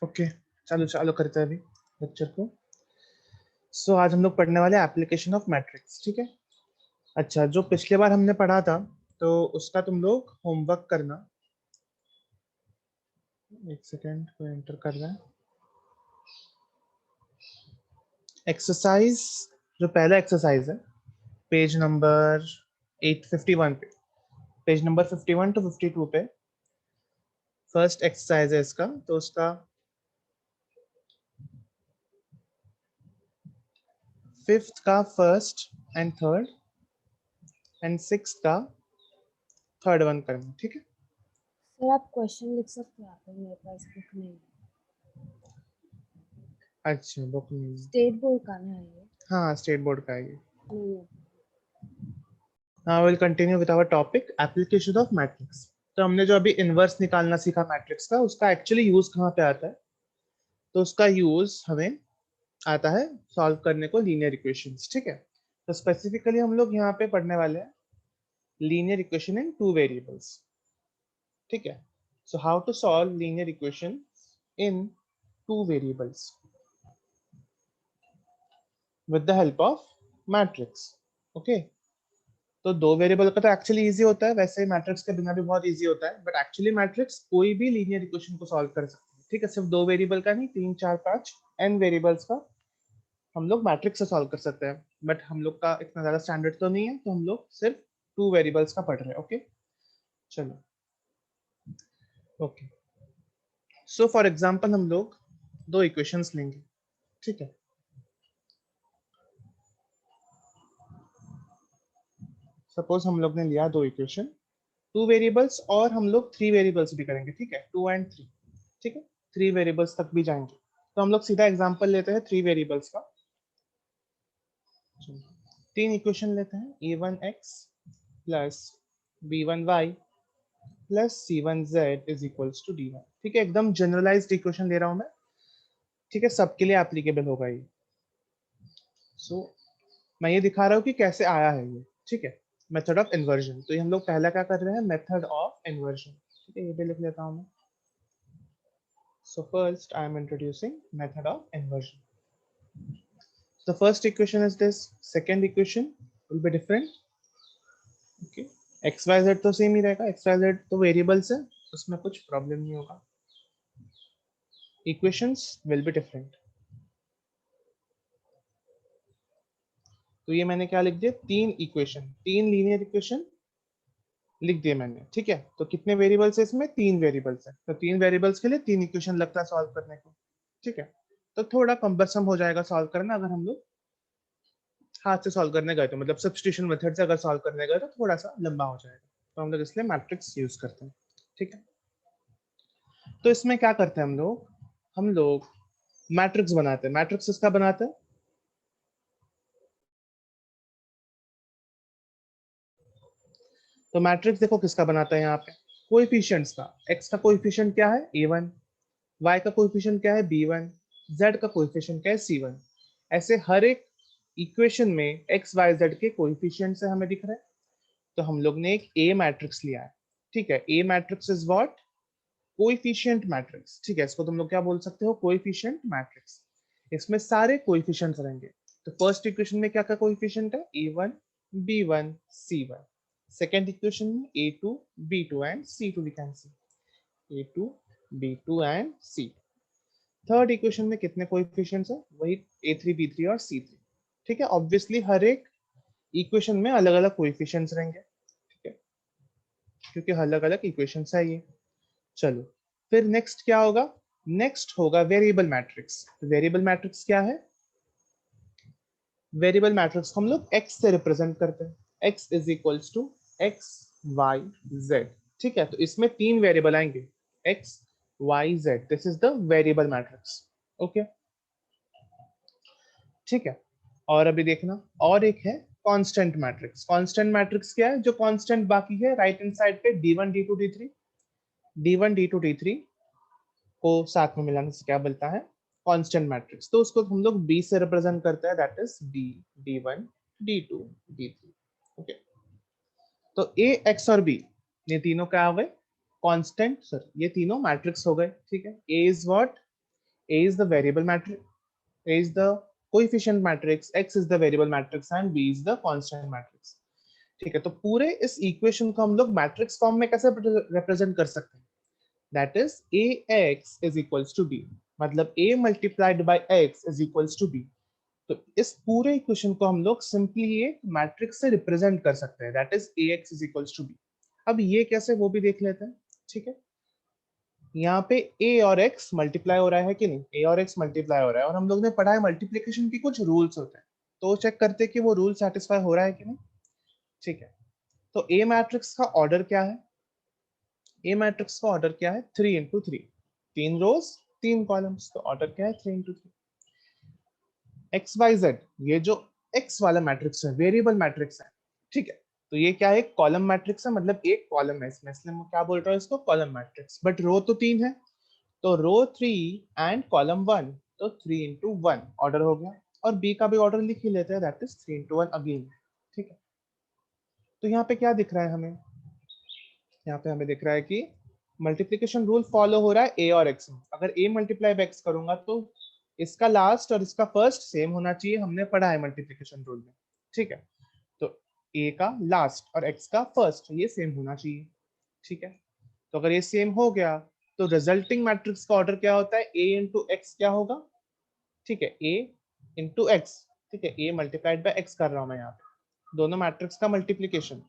Okay, चलो चालू करते हैं अभी लेक्चर को। सो आज हम लोग पढ़ने वाले एप्लीकेशन ऑफ मैट्रिक्स, ठीक है। अच्छा, जो पिछले बार हमने पढ़ा था तो उसका तुम लोग होमवर्क करना। एक सेकेंड को एंटर कर रहा है। एक्सरसाइज, जो पहला एक्सरसाइज है पेज नंबर 851 पे, पेज नंबर 51 टू 52 पे फर्स्ट एक्सरसाइज है इसका। तो उसका फिफ्थ का first and third and six का थर्ड वन करना, ठीक है। सर आप क्वेश्चन लिख सकते हैं यहाँ पे, मेरे पास बुक नहीं है। अच्छा, बुक नहीं है। स्टेट बोर्ड का ना है ये। हाँ, स्टेट बोर्ड का है ये। नहीं है। Now we'll continue with our topic application of matrix। तो हमने जो अभी इनवर्स निकालना सीखा मैट्रिक्स का, उसका एक्चुअली यूज कहाँ पे आता है? तो उसका यूज हमें आता है सॉल्व करने को लीनियर इक्वेशंस, ठीक है। तो स्पेसिफिकली हम लोग यहाँ पे पढ़ने वाले हैं linear equation in two variables, ठीक है। So how to solve linear equation in two variables with the help of matrix, okay. तो दो वेरिएबल का तो एक्चुअली इजी होता है, वैसे मैट्रिक्स के बिना भी बहुत इजी होता है, बट एक्चुअली मैट्रिक्स कोई भी लीनियर इक्वेशन को सॉल्व कर सकते हैं, ठीक है। सिर्फ दो वेरिएबल का नहीं, तीन चार पांच एन वेरिएबल्स का हम लोग मैट्रिक्स से सॉल्व कर सकते हैं। बट हम लोग का इतना ज्यादा स्टैंडर्ड तो नहीं है, तो हम लोग सिर्फ टू वेरिएबल्स का पढ़ रहे हैं, ओके। चलो, ओके। सो फॉर एग्जाम्पल हम लोग दो इक्वेशंस लेंगे, ठीक है। सपोज हम लोग ने लिया दो इक्वेशन, टू वेरिएबल्स, और हम लोग थ्री वेरिएबल्स भी करेंगे, ठीक है, टू एंड थ्री, ठीक है। थ्री वेरिएबल्स तक भी जाएंगे। तो हम लोग सीधा एग्जांपल लेते हैं थ्री वेरिएबल्स का। तीन इक्वेशन लेते हैं, a1x plus b1y plus c1z is equals to dy, ठीक है। एकदम जनरलाइज्ड इक्वेशन ले रहा हूं मैं, ठीक है, सबके लिए एप्लीकेबल होगा ये। सो मैं ये दिखा रहा हूँ कि कैसे आया है ये, ठीक है। मेथड ऑफ इन्वर्जन, तो ये हम लोग पहला क्या कर रहे हैं, मेथड ऑफ इन्वर्जन, ठीक है। ये भी लिख लेता हूँ मैं। So first I am introducing method of inversion. The first equation is this, second equation will be different. Okay, x y z तो सेम ही रहेगा, x y z तो वेरिएबल्स है, उसमें कुछ प्रॉब्लम नहीं होगा। Equations will be different. तो ये मैंने क्या लिख दिया, तीन इक्वेशन, तीन लीनियर इक्वेशन लिख दिए मैंने, ठीक है। तो कितने वेरिएबल्स है इसमें, तीन वेरिएबल्स है, तो तीन वेरिएबल्स के लिए तीन इक्वेशन लगता है सॉल्व करने को, ठीक है। तो थोड़ा कम्बरसम हो जाएगा सॉल्व करना अगर हम लोग हाथ से सॉल्व करने गए, तो मतलब सब्स्टिट्यूशन मेथड से अगर सॉल्व करने गए तो थोड़ा सा लंबा हो जाएगा, तो हम लोग इसलिए मैट्रिक्स यूज करते हैं, ठीक है। तो इसमें क्या करते हैं हम लोग मैट्रिक्स बनाते हैं। मैट्रिक्स किसका बनाते हैं, तो मैट्रिक्स देखो किसका बनाता है यहाँ पे, कोएफिशिएंट्स का। एक्स का कोएफिशिएंट क्या है, a1, वाई का कोएफिशिएंट क्या है, b1, जेड का कोएफिशिएंट क्या है, c1। ऐसे हर एक इक्वेशन में एक्स वाई जेड के कोएफिशिएंट से हमें दिख रहे हैं। तो हम लोग ने एक ए मैट्रिक्स लिया है, ठीक है। A matrix is what, coefficient matrix, ठीक है। इसको तुम लोग क्या बोल सकते हो, कोएफिशिएंट मैट्रिक्स। इसमें सारे कोएफिशिएंट्स रहेंगे। तो फर्स्ट इक्वेशन में क्या क्या कोएफिशिएंट है, a1 b1 c1। Second equation में a2 b2 and c2, we can see a2 b2 and c। Third equation में कितने कोएफिशिएंट्स है, वही a3 b3 और c3, ठीक है। ऑब्वियसली हर एक इक्वेशन में अलग अलग कोएफिशिएंट्स रहेंगे, ठीक है, क्योंकि अलग अलग इक्वेशंस है ये। चलो, फिर नेक्स्ट क्या होगा, नेक्स्ट होगा वेरिएबल मैट्रिक्स। वेरिएबल मैट्रिक्स क्या है, वेरिएबल मैट्रिक्स हम लोग x से रिप्रेजेंट करते हैं, x is equals to x y z, ठीक है। तो इसमें तीन वेरिएबल आएंगे, x y z, this is the variable matrix, okay, ठीक है। और अभी देखना, और एक है कांस्टेंट मैट्रिक्स। कांस्टेंट मैट्रिक्स क्या है, जो कांस्टेंट बाकी है राइट हैंड साइड पे, d1 d2 d3, d1 d2 d3 को साथ में मिलाने से क्या बोलता है, कांस्टेंट मैट्रिक्स। तो उसको हम लोग b से रिप्रेजेंट करते हैं, that is d, d1 d2 d3, okay. तो a x और b, ये तीनों क्या हो गए, कांस्टेंट, सर ये तीनों मैट्रिक्स हो गए, ठीक है। a is what, A is the variable matrix, A is the coefficient matrix, X is the variable matrix and B is the constant matrix. ठीक है, तो पूरे इस इक्वेशन को हम लोग मैट्रिक्स फॉर्म में कैसे रिप्रेजेंट कर सकते हैं? That is AX is equals to B, मतलब A multiplied by X is equals to B. तो इस पूरे इक्वेशन को हम लोग सिंपली ये मैट्रिक्स से रिप्रेजेंट कर सकते हैं, that is AX is equals to B. अब ये कैसे वो भी देख लेते हैं. ठीक है, यहाँ पे a और x मल्टीप्लाई हो रहा है कि नहीं, a और x मल्टीप्लाई हो रहा है, और हम लोग ने पढ़ा है मल्टीप्लिकेशन की कुछ रूल्स होते हैं, तो चेक करते हैं कि वो रूल सेटिस्फाई हो रहा है कि नहीं. ठीक है, तो a मैट्रिक्स का ऑर्डर क्या है? a मैट्रिक्स का ऑर्डर क्या है? 3 इंटू 3, 3 रोज 3 कॉलम्स, तो ऑर्डर क्या है? 3 इंटू 3. एक्स वाई जेड, ये जो x वाला मैट्रिक्स है वेरिएबल मैट्रिक्स है. ठीक है, तो ये क्या है? कॉलम मैट्रिक्स है, मतलब एक कॉलम है इसमें, इसलिए मैं क्या बोल रहा हूँ इसको? Column matrix. बट रो तो 3 है, तो रो 3 एंड कॉलम 1, तो 3 इंटू 1 ऑर्डर हो गया. और बी का भी ऑर्डर लिख ही लेते हैं, दैट इज 3 इंटू 1 अगेन. ठीक है, तो यहाँ पे क्या दिख रहा है हमें? यहाँ पे हमें दिख रहा है कि मल्टीप्लिकेशन रूल फॉलो हो रहा है ए और एक्स में. अगर ए मल्टीप्लाई बाय एक्स करूंगा तो इसका लास्ट और इसका फर्स्ट सेम होना चाहिए, हमने पढ़ा है मल्टीप्लिकेशन रूल में. ठीक है, तो ए का लास्ट और एक्स का फर्स्ट ये सेम होना चाहिए. ठीक है, तो अगर ये सेम हो गया तो रिजल्टिंग मैट्रिक्स का ऑर्डर क्या होता है? ए इंटू एक्स क्या होगा? ठीक है, ए इंटू एक्स. ठीक है, ए मल्टीप्लाइड बाय एक्स कर रहा हूं मैं यहाँ पे, दोनों मैट्रिक्स का मल्टीप्लीकेशन,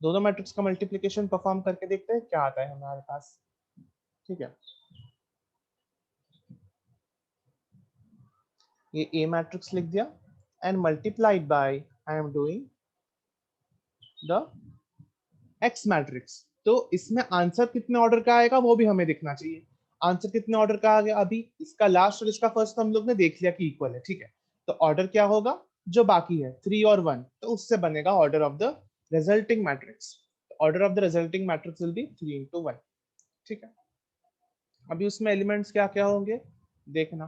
दोनों मैट्रिक्स का मल्टीप्लीकेशन परफॉर्म करके देखते हैं क्या आता है हमारे पास. ठीक है, ये ए मैट्रिक्स लिख दिया and multiplied bye I am doing the x matrix. तो इसमें आंसर कितने ऑर्डर का आएगा वो भी हमें देखना चाहिए. आंसर कितने ऑर्डर का आ गया? अभी इसका लास्ट और इसका फर्स्ट हम लोग ने देख लिया कि इक्वल है. ठीक है, तो ऑर्डर क्या होगा? जो बाकी है 3 और 1, तो उससे बनेगा order of the resulting matrix. Order of the resulting matrix will be 3 into 1. ठीक है, अभी उसमें एलिमेंट्स क्या क्या होंगे देखना.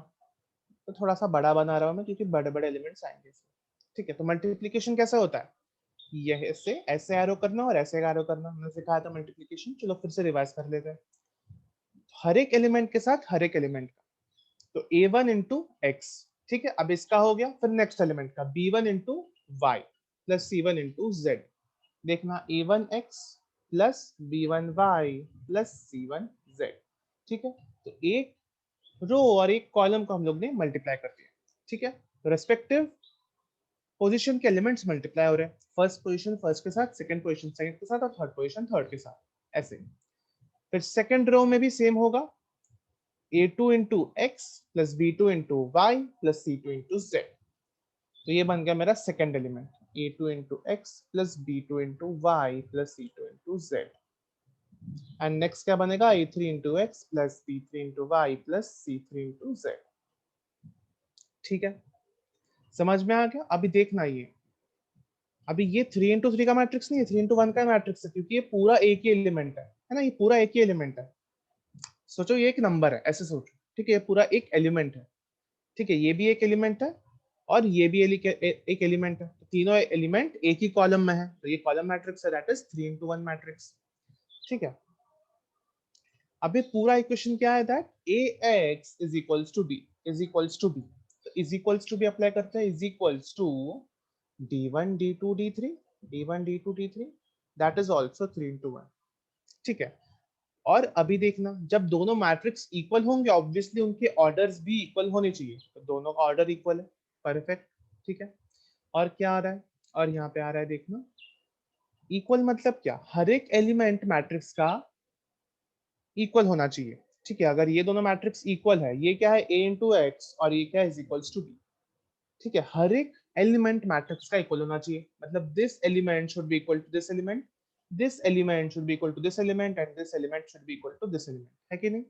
तो थोड़ा सा बड़ा बना रहा हूं मैं क्योंकि बड़े बड़े एलिमेंट्स आएंगे इसमें. ठीक है, तो मल्टीप्लीकेशन कैसे होता है? यह ऐसे एरो करना और ऐसे एरो करना, हमने सिखाया था मल्टीप्लिकेशन. चलो फिर से रिवाइज कर लेते हैं. हर एक एलिमेंट के साथ हर एक एलिमेंट का, तो a1 वन इंटू एक्स. ठीक है, अब इसका हो गया. फिर नेक्स्ट एलिमेंट का b1 one into y plus c1 one into z. देखना a1 x plus b1 y plus c1 z. ठीक है, तो एक रो और एक कॉलम को हम लोग ने मल्टीप्लाई कर दिया. ठीक है, तो रेस्पेक्टिव पोजीशन के एलिमेंट्स मल्टीप्लाई हो रहे हैं. फर्स्ट पोजीशन फर्स्ट के साथ, सेकंड पोजीशन सेकंड के साथ और थर्ड पोजीशन थर्ड के साथ, ऐसे. फिर सेकंड रो में भी सेम होगा, a2 into x plus b2 into y plus c2 into z. तो ये बन गया मेरा second element, a2 into x plus b2 into y plus c2 into z. And next क्या बनेगा? a3 into x plus b3 into y plus c3 into z. ठीक है, समझ में आ गया? अभी देखना, ये अभी ये 3 इंटू 3 का मैट्रिक्स नहीं है, 3 इंटू 1 का मैट्रिक्स है, क्योंकि ये पूरा एक ही एलिमेंट है ना, ये पूरा एक ही एलिमेंट है. सोचो ये एक नंबर है, ऐसे सोचो. ठीक है, ये पूरा एक एलिमेंट है. ठीक है, ये भी एक एलिमेंट है और ये भी एक एलिमेंट है, तो तीनों एलिमेंट एक ही कॉलम में है, तो ये कॉलम मैट्रिक्स है, दैट इज 3 इंटू 1 मैट्रिक्स. ठीक है, अभी पूरा इक्वेशन क्या है? That ax is equals to b is equals to b. तो is equals to b apply करते हैं, is equals to d1 d2 d3 d1 d2 d3, that is also 3 into 1. ठीक है, और अभी देखना, जब दोनों मैट्रिक्स इक्वल होंगे ऑब्वियसली उनके ऑर्डर्स भी इक्वल होने चाहिए, तो दोनों का ऑर्डर इक्वल है, परफेक्ट. ठीक है, और क्या आ रहा है? और यहाँ पे आ रहा है देखना, इक्वल मतलब क्या? हर एक एलिमेंट मैट्रिक्स का इक्वल होना चाहिए. ठीक है, अगर ये दोनों मैट्रिक्स इक्वल है, ये क्या है? a इंटू एक्स और ये क्या है? Is equals to b. ठीक है, हर एक एलिमेंट मैट्रिक्स का इक्वल होना चाहिए, मतलब this element should be equal to this element, this element should be equal to this element and this element should be equal to this element, है कि नहीं?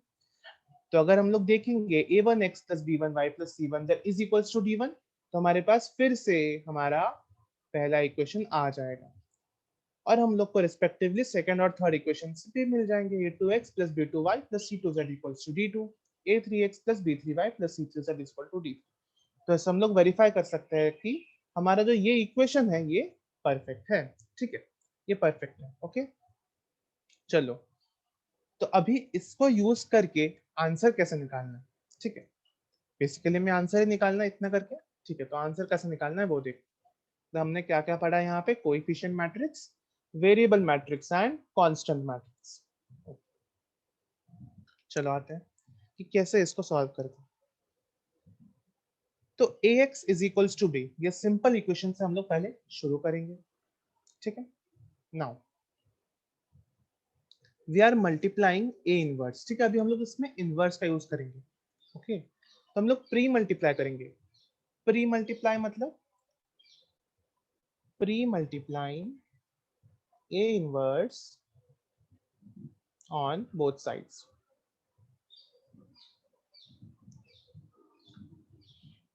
तो अगर हम लोग देखेंगे a1x plus b1y plus c1 that is equals to d1, तो हमारे पास फिर से हमारा पहला इक्वेशन आ जाएगा, और हम लोग को रिस्पेक्टिवली सेकंड और थर्ड इक्वेशन भी मिल जाएंगे. a2x plus b2y plus c2z equals to d2, a3x plus b3y plus c3z equal to d. तो ऐसे हम लोग वेरीफाई कर सकते हैं कि हमारा जो ये इक्वेशन है ये परफेक्ट है. ठीक है, ये परफेक्ट है. ओके, चलो, तो अभी इसको यूज करके आंसर कैसे निकालना है? ठीक है, बेसिकली में आंसर ही निकालना है इतना करके, ठीक है। तो आंसर कैसे निकालना है वो देख। तो हमने क्या क्या पढ़ा है यहाँ पे, coefficient matrix, variable matrix and constant matrix. चलो आते हैं कि कैसे इसको सॉल्व करते हैं। तो ax is equals to b, ये सिंपल इक्वेशन से हम लोग पहले शुरू करेंगे, ठीक है। Now we are multiplying a inverse, ठीक है। अभी हम लोग इसमें इनवर्स का यूज करेंगे, ओके। तो हम लोग प्री मल्टीप्लाई करेंगे। प्री मल्टीप्लाई मतलब pre multiplying a inverse on both sides.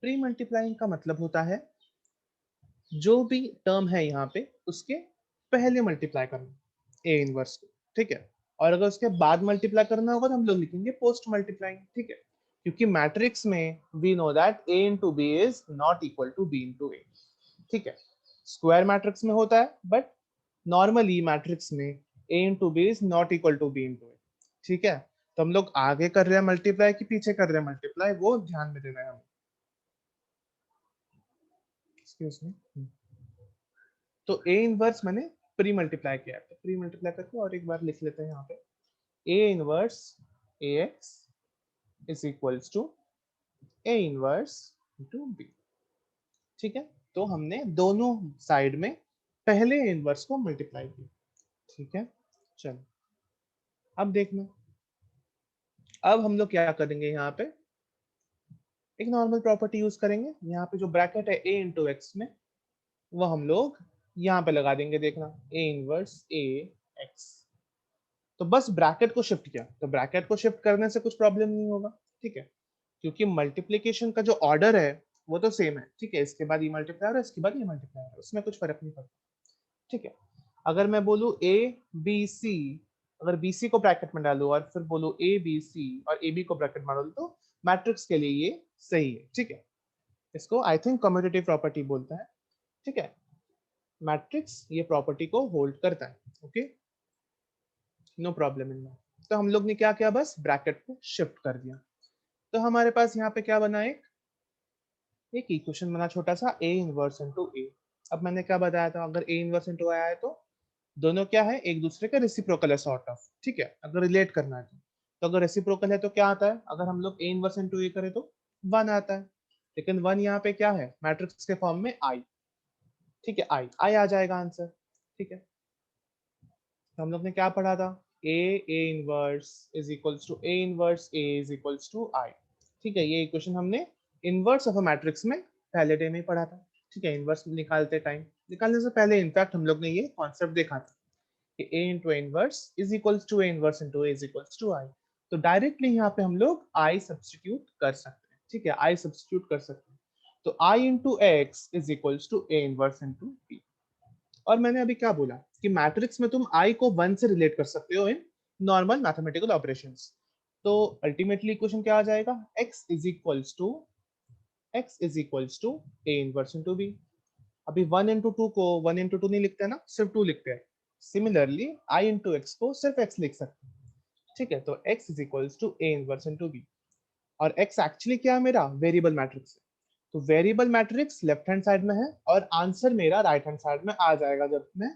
Pre multiplying का मतलब होता है जो भी टर्म है यहाँ पे उसके पहले मल्टीप्लाई करना ए इनवर्स को, ठीक है। और अगर उसके बाद मल्टीप्लाई करना होगा तो हम लोग लिखेंगे पोस्ट मल्टीप्लाइंग, ठीक है। क्योंकि मैट्रिक्स में we know that A into B is not equal to B into A, ठीक है। स्क्वायर मैट्रिक्स में होता है बट नॉर्मली मैट्रिक्स में A into B is not equal to B into A, ठीक है। तो हम लोग आगे कर रहे हैं मल्टीप्लाई कि पीछे कर रहे हैं मल्टीप्लाई, वो ध्यान में देना है हमें। Excuse me. तो ए इनवर्स मैंने प्री मल्टीप्लाई किया है, तो प्री मल्टीप्लाई करके और एक बार लिख लेते हैं यहाँ पे, A inverse A x is equals to A inverse into B, ठीक है। तो हमने दोनों साइड में पहले इनवर्स को मल्टीप्लाई किया, ठीक है। चलो अब देखना, अब हम लोग क्या करेंगे, यहाँ पे एक नॉर्मल प्रॉपर्टी यूज करेंगे। यहाँ पे जो ब्रैकेट है ए इंटू एक्स में, वो हम लोग यहाँ पे लगा देंगे, देखना ए इनवर्स ए एक्स। तो बस ब्रैकेट को शिफ्ट किया, तो ब्रैकेट को शिफ्ट करने से कुछ प्रॉब्लम नहीं होगा, ठीक है। क्योंकि मल्टीप्लीकेशन का जो ऑर्डर है वो तो सेम है, ठीक है। इसके बाद ये मल्टीप्लाई है, इसके बाद ये मल्टीप्लाई है, उसमें कुछ फर्क नहीं पड़ता, ठीक है। अगर मैं बोलूँ ए बी सी, अगर बी सी को ब्रैकेट में डालू और फिर बोलूँ ए बी सी और ए बी को ब्रैकेट में डालू, तो मैट्रिक्स के लिए ये सही है, ठीक है। इसको आई थिंक कम्यूटेटिव प्रॉपर्टी बोलता है, ठीक है। मैट्रिक्स ये प्रॉपर्टी को होल्ड करता है, okay, no problem in that. तो हम लोग ने क्या किया, बस ब्रैकेट को शिफ्ट कर दिया। तो हमारे पास यहाँ पे क्या बना, एक इक्वेशन बना छोटा सा, ए इनवर्स इनटू ए। अब मैंने क्या बताया था, अगर ए इनवर्स इनटू आया है तो दोनों क्या है, एक दूसरे के रेसिप्रोकल है सॉर्ट ऑफ, ठीक है। अगर रिलेट करना है तो अगर रेसिप्रोकल है तो क्या आता है, अगर हम लोग ए इनवर्स इनटू ए करें तो 1 आता है। लेकिन 1 यहाँ पे क्या है, मैट्रिक्स के फॉर्म में आई, ठीक है। आई आई आ जाएगा आंसर, ठीक है। तो हम लोग ने क्या पढ़ा था, A inverse is equals to A inverse A is equals to I, ठीक है। ये इक्वेशन हमने इनवर्स ऑफ अ मैट्रिक्स में पहले डे में ही पढ़ा था, ठीक है। इनवर्स निकालते टाइम, निकालने से पहले इनफैक्ट हम लोग ने ये कॉन्सेप्ट देखा था कि A into inverse is equals to A inverse into A is equals to I. तो डायरेक्टली यहाँ पे हम लोग आई सब्स्टिट्यूट कर सकते हैं, ठीक है। आई सब्स्टिट्यूट कर सकते हैं, तो I into x is equals to A inverse into B. और मैंने अभी क्या बोला कि मैट्रिक्स में तुम आई को 1 से रिलेट कर सकते हो इन नॉर्मल मैथमेटिकल ऑपरेशंस। तो अल्टीमेटली इक्वेशन क्या आ जाएगा, x is equals to A inverse into B. अभी 1 इंटू टू को 1 इंटू टू नहीं लिखते ना, सिर्फ 2 लिखते हैं। सिमिलरली आई इंटू एक्स को सिर्फ x लिख सकते हैं, ठीक है। तो x is equals to A inverse into B. और x एक्चुअली क्या है, मेरा वेरिएबल मैट्रिक्स है। तो variable matrix left hand side में है और आंसर मेरा राइट हैंड साइड में आ जाएगा जब मैं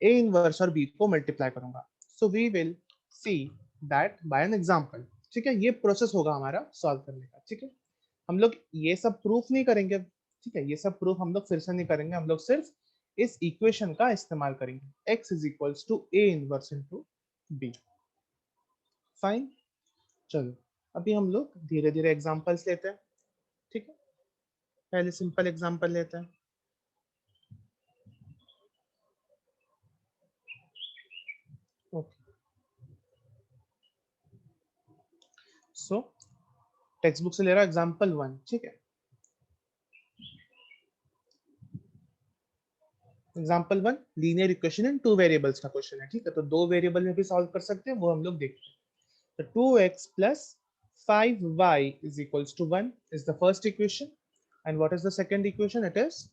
ए इनवर्स और बी को मल्टीप्लाई करूंगा। So we will see that by an example, ठीक है। ये प्रोसेस होगा हमारा सॉल्व करने का, ठीक है। हम लोग ये सब प्रूफ नहीं करेंगे, ठीक है। ये सब प्रूफ हम लोग फिर से नहीं करेंगे, हम लोग सिर्फ इस इक्वेशन का इस्तेमाल करेंगे, x is equals to A inverse into B. Fine, चलो अभी हम लोग धीरे धीरे एग्जांपल्स लेते हैं, ठीक है। पहले सिंपल एग्जांपल लेते हैं। ओके, सो टेक्स्ट बुक से ले रहा हूं एग्जांपल 1, ठीक है। एग्जांपल 1 लीनियर इक्वेशन इन 2 वेरिएबल्स का क्वेश्चन है, ठीक है। तो 2 वेरिएबल में भी सॉल्व कर सकते हैं, वो हम लोग देखते हैं। तो 2x plus 5y is equals to 1 is the first equation, and what is the second equation, it is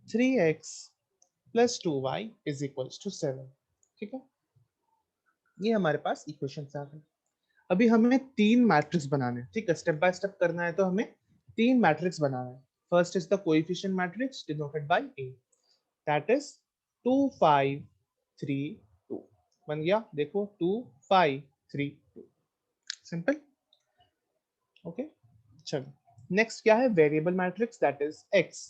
3x plus 2y is equals to 7, ठीक है। ये हमारे पास इक्वेशन आ गए। अभी हमें 3 मैट्रिक्स बनाने हैं, ठीक है, स्टेप बाय स्टेप करना है। तो हमें 3 मैट्रिक्स बनाना है। First is the coefficient matrix denoted by A, that is 2 5 3 2। बन गया, देखो 2 5 3 2, सिंपल। ओके, चलो नेक्स्ट क्या है, variable matrix that is x.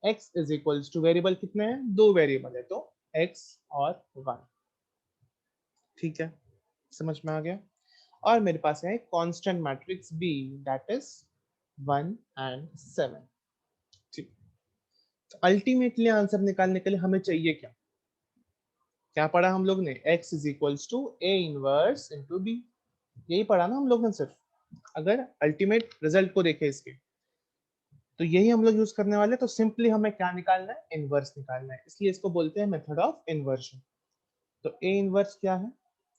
X is equals to, variable कितने हैं, 2 वेरिएबल है, तो एक्स और 1, ठीक है, समझ में आ गया। और मेरे पास है constant matrix B that is 1 and 7, ठीक। तो अल्टीमेटली आंसर निकालने के लिए हमें चाहिए क्या, क्या पढ़ा हम लोग ने, x is equals to A inverse into B, यही पढ़ा ना हम लोग ने सिर्फ। अगर अल्टीमेट रिजल्ट को देखें इसके, तो यही हम लोग यूज करने वाले। तो सिंपली हमें क्या निकालना है, इनवर्स निकालना है, इसलिए इसको बोलते हैं मेथड ऑफ इन्वर्शन। तो ए इनवर्स क्या है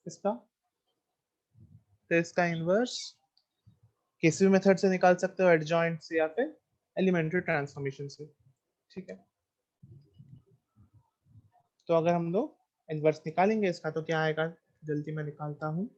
इसका, तो इसका इनवर्स किसी भी मेथड से निकाल सकते हो, एडजॉइंट से या फिर एलिमेंट्री ट्रांसफॉर्मेशन से, ठीक है। तो अगर हम लोग इनवर्स निकालेंगे इसका तो क्या आएगा, जल्दी मैं निकालता हूँ।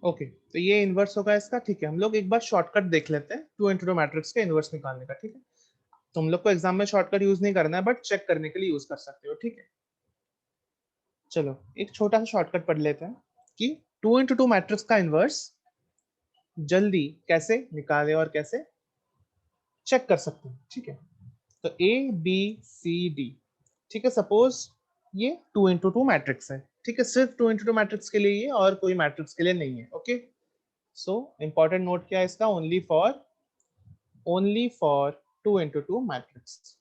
ओके, तो ये इनवर्स होगा इसका, ठीक है। हम लोग एक बार शॉर्टकट देख लेते हैं 2 into 2 मैट्रिक्स का इनवर्स निकालने का, ठीक है। तुम लोग को एग्जाम में शॉर्टकट यूज नहीं करना है, बट चेक करने के लिए यूज कर सकते हो, ठीक है। चलो एक छोटा सा शॉर्टकट पढ़ लेते हैं कि 2 into 2 मैट्रिक्स का इनवर्स जल्दी कैसे निकाले और कैसे चेक कर सकते हैं, ठीक है। तो ए बी सी डी, ठीक है, सपोज ये 2 into 2 मैट्रिक्स है, ठीक है, सिर्फ 2 into 2 मैट्रिक्स के लिए ये, और कोई मैट्रिक्स के लिए नहीं है, ओके। सो इंपॉर्टेंट नोट क्या है इसका, only for 2 into 2 matrix.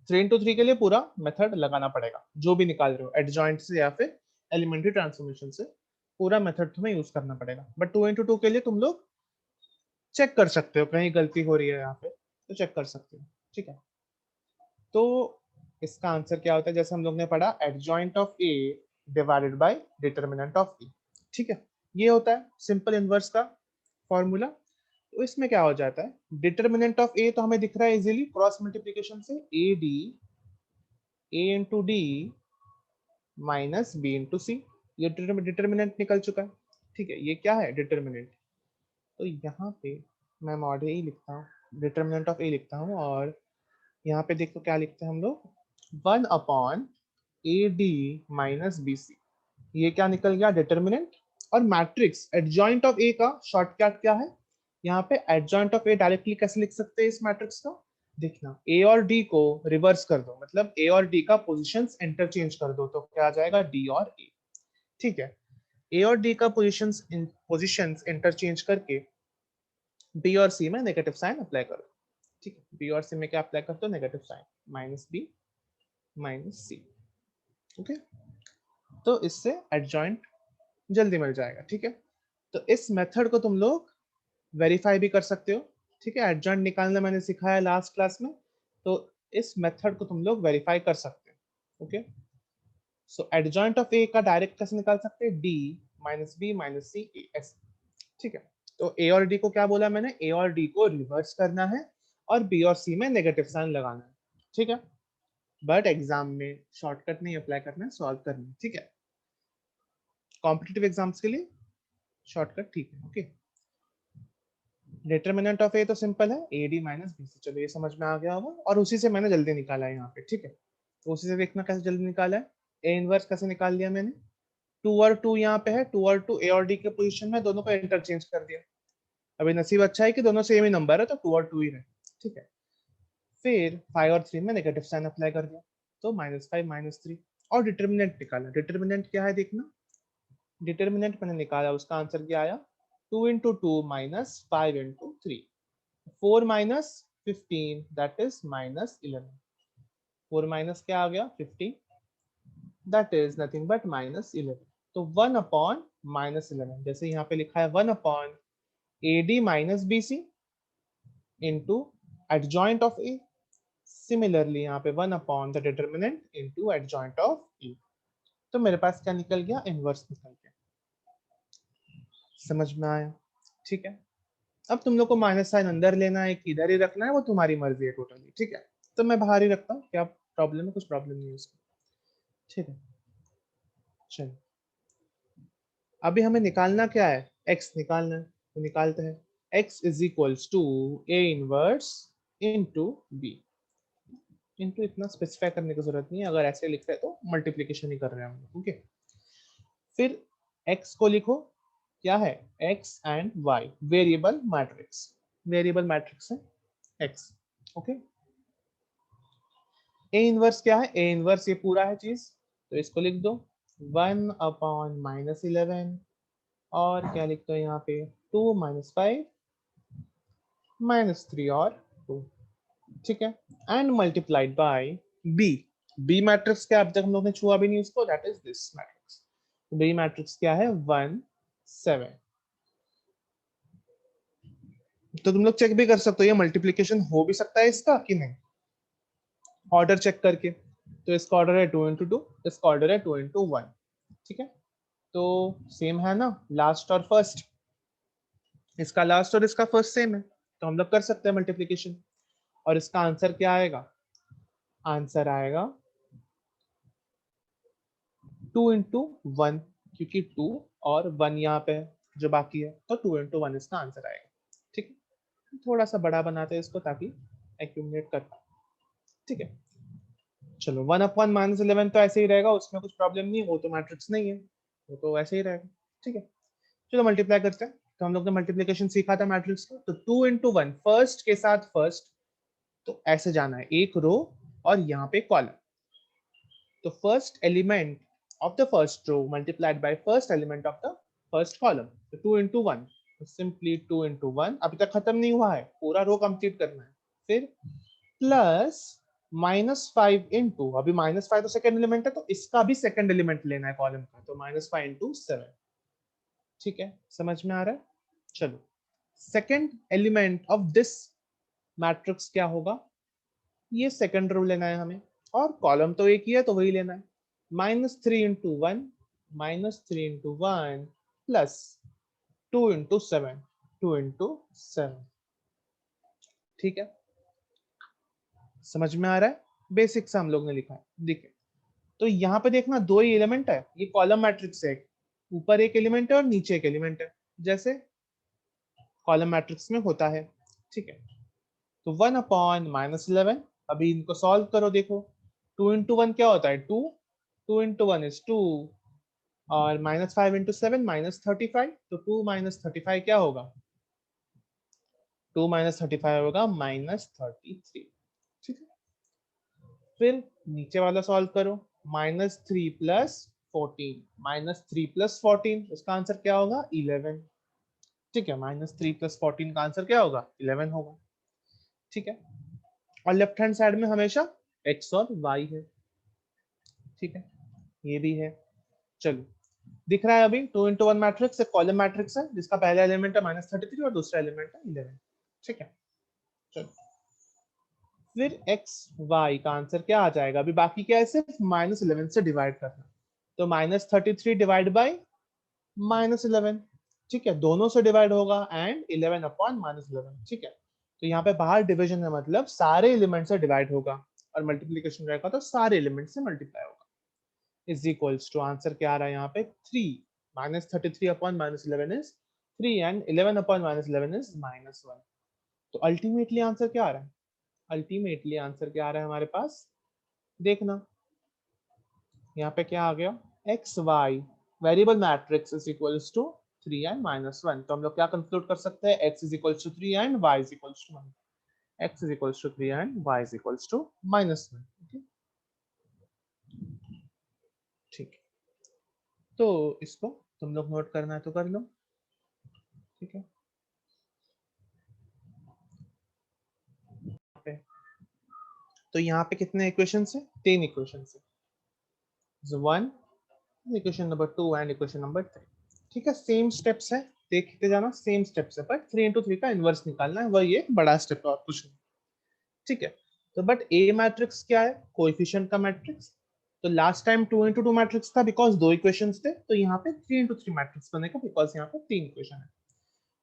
3 into 3 के लिए पूरा मेथड लगाना पड़ेगा, जो भी निकाल रहे हो एडजॉइंट से या फिर एलिमेंट्री ट्रांसफॉर्मेशन से, पूरा मेथड तुम्हें यूज करना पड़ेगा। बट 2 into 2 के लिए तुम लोग चेक कर सकते हो, कहीं गलती हो रही है यहाँ पे तो चेक कर सकते हो, ठीक है। तो इसका आंसर क्या होता है, जैसे हम लोग ने पढ़ा adjoint of A divided by determinant of A, ठीक है। ये होता है सिंपल इनवर्स का फॉर्मूला। तो इसमें क्या हो जाता है, डिटरमिनेंट ऑफ ए तो हमें दिख रहा है इजीली क्रॉस मल्टीप्लीकेशन से, A D, A into D minus B into C, ये डिटरमिनेंट निकल चुका है, ठीक है। ये क्या है डिटरमिनेंट, तो यहाँ पे मैं मॉड ही लिखता हूँ, डिटरमिनेंट ऑफ ए लिखता हूँ, और यहाँ पे देखो क्या लिखते हैं हम लोग, 1 upon a d minus b c, ये क्या निकल गया डिटरमिनेंट। और मैट्रिक्स एडजॉइंट ऑफ ए का शॉर्टकट क्या है, यहाँ पे एडजॉइंट ऑफ ए डायरेक्टली कैसे लिख सकते हैं इस मैट्रिक्स का, देखना ए और डी को रिवर्स कर दो, मतलब ए और डी का पोजीशंस इंटरचेंज कर दो, तो क्या आ जाएगा डी और ए, ठीक है। ए और डी का पोजीशंस इंटरचेंज करके बी और सी में नेगेटिव साइन अप्लाई करो, ठीक है। बी और सी में क्या अप्लाई करते हो, negative sign, minus B minus C, okay. तो इससे एडजॉइंट जल्दी मिल जाएगा, ठीक है। तो इस मेथड को तुम लोग वेरीफाई भी कर सकते हो, ठीक है। एडजॉइंट निकालना मैंने सिखाया लास्ट क्लास में, तो इस मेथड को तुम लोग वेरीफाई कर सकते हो, okay. So adjoint of A का डायरेक्ट कैसे निकाल सकते हैं, d minus B minus c a एस, ठीक है। तो ए और डी को क्या बोला मैंने, ए और डी को रिवर्स करना है और बी और सी में नेगेटिव साइन लगाना है, ठीक है। बट एग्जाम में शॉर्टकट नहीं अप्लाई करना है, सॉल्व करना है, ठीक है। कॉम्पिटिटिव एग्जाम्स के लिए शॉर्टकट ठीक है, ओके। डिटरमिनेंट ऑफ ए तो सिंपल है, a d minus b c, चलो ये समझ में आ गया होगा, और उसी से मैंने जल्दी निकाला है यहाँ पे, ठीक है। तो उसी से देखना कैसे जल्दी निकाला है, ए इनवर्स कैसे निकाल लिया मैंने, 2 और 2 यहाँ पे है, 2 और 2 ए और डी के पोजीशन में, दोनों को इंटरचेंज कर दिया। अभी नसीब अच्छा है कि दोनों सेम ही नंबर है, तो 2 और 2 ही रहे, ठीक है। फिर 5 और 3 में नेगेटिव साइन अप्लाई कर दिया, तो -5 - 3, और डिटरमिनेंट निकाला। डिटरमिनेंट क्या है देखना, डिटरमिनेंट मैंने निकाला, उसका आंसर क्या आया, 2 into 2 minus 5 into 3, 4 minus 15 that is -11, 4 minus क्या आ गया 15, दैट इज नथिंग बट -11। तो 1/-11, जैसे यहाँ पे लिखा है 1/AD minus BC into adjoint of A, similarly यहाँ पे 1 upon the determinant into adjoint of E. तो मेरे पास क्या निकल गया, इनवर्स निकल गया। समझ में आया? ठीक है। अब तुम लोग को माइनस साइन अंदर लेना है कि इधर ही रखना है, वो तुम्हारी मर्जी है टोटली। ठीक है, तो मैं बाहर ही रखता हूँ, क्या प्रॉब्लम है? कुछ प्रॉब्लम नहीं है उसको। ठीक है, चलो अभी हमें निकालना क्या है, x निकालना है, तो निकालते हैं। x is equals to a inverse into b। Into इतना स्पेसिफाई करने की जरूरत नहीं है, अगर ऐसे लिख रहे हैं तो मल्टीप्लिकेशन ही कर रहे हैं हम लोग। ओके, फिर x को लिखो, क्या है, x and y, variable matrix. Variable matrix है x। ओके, a इनवर्स क्या है, a इनवर्स ये पूरा है चीज, तो इसको लिख दो 1 अपॉन माइनस 11, और क्या लिखते हो यहाँ पे 2 माइनस 5 माइनस 3 और 2। ठीक है, and multiplied by B. B matrix क्या, अब तक हम लोग ने छुआ भी नहीं उसको, that is this matrix. B matrix क्या है, 1 7। तो तुम लोग चेक भी कर सकते हो ये मल्टीप्लीकेशन हो भी सकता है इसका कि नहीं, ऑर्डर चेक करके। तो इसका ऑर्डर है 2 इंटू 2, इसका ऑर्डर है 2 इंटू 1। ठीक है, तो सेम है ना, लास्ट और फर्स्ट। इसका लास्ट और इसका फर्स्ट सेम है, तो हम लोग कर सकते हैं मल्टीप्लीकेशन। और इसका आंसर क्या आएगा, आंसर आएगा 2 इंटू 1, क्योंकि 2 और 1 यहाँ पे है जो बाकी है, तो 2 इंटू 1 इसका आंसर आएगा। ठीक है, थोड़ा सा बड़ा बनाते हैं इसको ताकि एक्यूमुलेट कर पाए। ठीक है, चलो 1 अपॉन माइनस 11 तो ऐसे ही रहेगा, उसमें कुछ प्रॉब्लम नहीं है, वो तो मैट्रिक्स नहीं है, वो तो ऐसे ही रहेगा। ठीक है, चलो मल्टीप्लाई करते हैं। तो हम लोग ने मल्टीप्लिकेशन सीखा था मैट्रिक्स का, तो 2 इंटू 1 फर्स्ट के साथ फर्स्ट, तो ऐसे जाना है, एक रो और यहाँ पे कॉलम। तो first element of the first row multiplied by first element of the first column, so 2 into 1, so simply 2 into 1, अभी तक खत्म नहीं हुआ है, पूरा रो कंप्लीट करना है। फिर प्लस -5 इंटू, अभी -5 तो सेकंड एलिमेंट है, तो इसका भी सेकंड एलिमेंट लेना है कॉलम का, तो -5 इंटू 7। ठीक है, समझ में आ रहा है? चलो, second element of this matrix क्या होगा, ये सेकंड रो लेना है हमें, और कॉलम तो एक ही है तो वही लेना है। -3 into 1, -3 into 1 plus 2 into 7, 2 into 7। ठीक है, समझ में आ रहा है? बेसिक सा हम लोग ने लिखा है, देखिए। तो यहाँ पे देखना दो ही एलिमेंट है, ये कॉलम मैट्रिक्स है, ऊपर एक एलिमेंट है और नीचे एक एलिमेंट है, जैसे कॉलम मैट्रिक्स में होता है। ठीक है, तो 1 अपॉन -11, अभी इनको सॉल्व करो, देखो 2 इंटू 1 क्या होता है, 2, 2 इंटू 1 इज 2, और -5 इंटू 7 -35, तो 2 -35 क्या होगा, 2 -35 होगा -33। ठीक है, फिर नीचे वाला सॉल्व करो, -3 प्लस 14, -3 प्लस 14, उसका आंसर क्या होगा, 11। ठीक है, -3 प्लस 14 का आंसर क्या होगा, 11 होगा। ठीक है, और लेफ्ट हैंड साइड में हमेशा x और y है। ठीक है, ये भी है। चलो, दिख रहा है अभी 2 इंटू 1 मैट्रिक्स, एक कॉलम मैट्रिक्स है जिसका पहला एलिमेंट है -33 और दूसरा एलिमेंट है 11। ठीक है, चलो, फिर x y का आंसर क्या आ जाएगा, अभी बाकी क्या है, सिर्फ -11 से डिवाइड करना, तो -33 डिवाइड बाई -11। ठीक है, दोनों से डिवाइड होगा, एंड 11 अपॉन -11। ठीक है, तो यहाँ पे बाहर डिविजन है, मतलब सारे एलिमेंट से डिवाइड होगा, और मल्टीप्लीकेशन रहेगा तो सारे एलिमेंट से मल्टीप्लाई होगा, इज इक्वल्स टू, आंसर क्या आ रहा है यहाँ पे 3, -33 upon -11 is 3, and 11 upon -11 is -1। तो अल्टीमेटली आंसर क्या आ रहा है, अल्टीमेटली आंसर क्या आ रहा है हमारे पास, देखना यहाँ पे क्या आ गया, x y variable matrix is equals to 3 and -1। तो हम लोग क्या कंक्लूड कर सकते हैं, x is equals to 3 and y is equals to 1, x is equals to 3 and y is equals to -1। ठीक है, तो इसको तुम लोग नोट करना है तो कर लो। ठीक है, तो यहाँ पे कितने इक्वेशंस है, 3 इक्वेशंस है, so 1, equation number 2 and equation number 3। ठीक है, सेम स्टेप्स है, देखते जाना, सेम स्टेप्स है, पर 3 इंटू 3 का इनवर्स निकालना है, वही एक बड़ा स्टेप है और कुछ नहीं। ठीक है, तो बट ए मैट्रिक्स क्या है, कोएफिशिएंट का मैट्रिक्स। तो लास्ट टाइम 2 into 2 मैट्रिक्स था बिकॉज 2 इक्वेशंस थे, तो यहाँ पे 3 into 3 मैट्रिक्स बनेगा बिकॉज यहाँ पे 3 इक्वेशन है।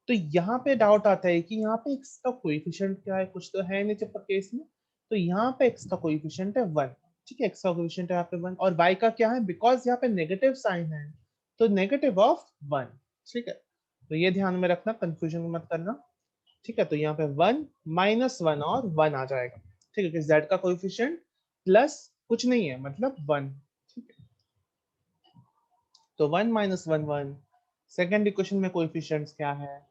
तो यहाँ पे डाउट आता है कि यहाँ पे एक्स का कोएफिशिएंट क्या है, कुछ तो है नहीं चैप्टर केस में। तो यहाँ पे एक्स का कोएफिशिएंट है 1, ठीक है, एक्स का कोएफिशिएंट है यहाँ पे 1, और y का क्या है, बिकॉज यहाँ पे नेगेटिव साइन है तो नेगेटिव ऑफ 1, ठीक है। तो ये ध्यान में रखना, कंफ्यूजन मत करना, ठीक है। तो यहाँ पे 1 -1 और 1 आ जाएगा, ठीक है, कि z का कोएफिशिएंट प्लस कुछ नहीं है मतलब 1, ठीक है। तो 1 -1 1, सेकेंड इक्वेशन में कोएफिशिएंट्स क्या है,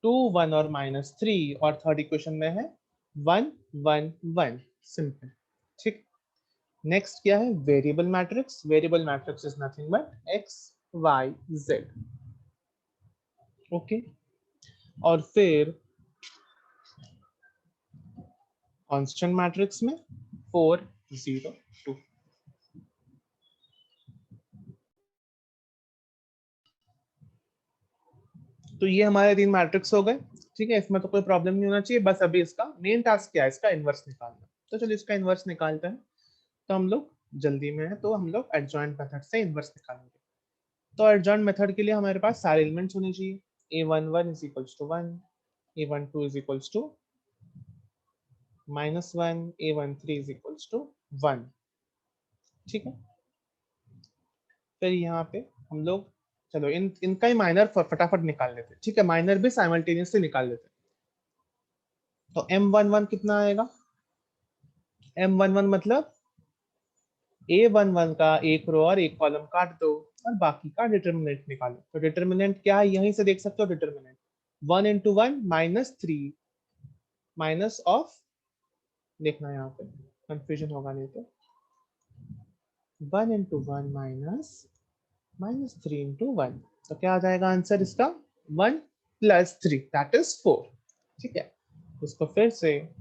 2 1 और -3, और थर्ड इक्वेशन में है 1 1 1, सिंपल, ठीक। नेक्स्ट क्या है, variable matrix. Variable matrix is nothing but x y z, okay. और फिर कांस्टेंट मैट्रिक्स में 4 0 2। तो ये हमारे 3 मैट्रिक्स हो गए, ठीक है। इसमें तो कोई प्रॉब्लम नहीं होना चाहिए, बस अभी इसका मेन टास्क क्या है, इसका इनवर्स निकालना। तो चलिए इसका इनवर्स निकालते हैं। तो हम लोग जल्दी में है, तो हम लोग एडजॉइंट मेथड से इनवर्स निकालेंगे। तो एडजॉइंट मेथड के लिए हमारे पास सारे एलिमेंट्स होने चाहिए। a11 is equals to 1, a12 is equals to -1, a13 is equals to 1, ठीक है। फिर यहाँ पे हम लोग, चलो इनका ही माइनर फटाफट निकाल लेते हैं, ठीक है, माइनर भी साइमल्टेनियसली निकाल लेते हैं। तो m11 कितना आएगा, m11 मतलब a11 का एक रो और एक कॉलम काट दो और बाकी का डिटर्मिनेंट निकालो। तो डिटर्मिनेंट क्या है, यहीं से देख सकते हो डिटर्मिनेंट 1 into 1 -3 माइनस ऑफ, देखना यहाँ पे कंफ्यूजन होगा नहीं तो, 1 into 1 -3 into 1। तो क्या आ जाएगा आंसर इसका, 1 + 3 दैट इज 4, ठीक है। इसको फिर से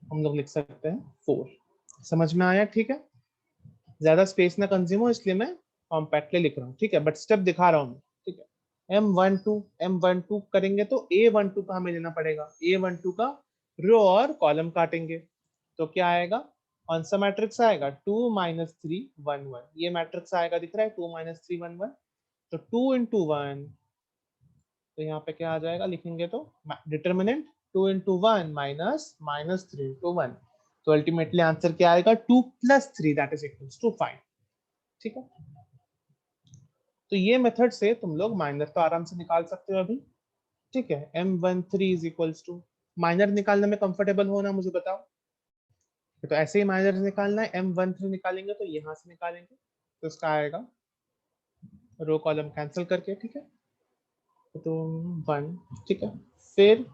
हम लोग लिख सकते हैं 4। समझ में आया, ठीक है। ज्यादा स्पेस ना कंज्यूम हो इसलिए मैं कॉम्पैक्टली लिख रहा हूँ, ठीक है, बट स्टेप दिखा रहा हूँ, ठीक है। m12 करेंगे तो a12 का हमें लेना पड़ेगा, a12 का रो और कॉलम काटेंगे। तो क्या आएगा, कौन सा मैट्रिक्स आएगा, 2 -3 1 1, ये मैट्रिक्स आएगा, दिख रहा है 2 -3 1 1। तो 2 into 1, तो यहाँ पे क्या आ जाएगा, लिखेंगे तो डिटर्मिनेंट 2 into 1 -3 into 1। तो अल्टीमेटली आंसर क्या आएगा, 2 + 3 दैट इज इक्वल्स टू 5, ठीक है। तो ये मेथड से तुम लोग माइनर तो आराम से निकाल सकते हो अभी, ठीक है। m13 is equals to, minor निकालने में कंफर्टेबल हो ना, मुझे बताओ। तो ऐसे ही माइनर निकालना है, m13 निकालेंगे तो यहाँ से निकालेंगे, तो इसका आएगा रो कॉलम कैंसिल करके, ठीक है। तो 1, ठीक है। फिर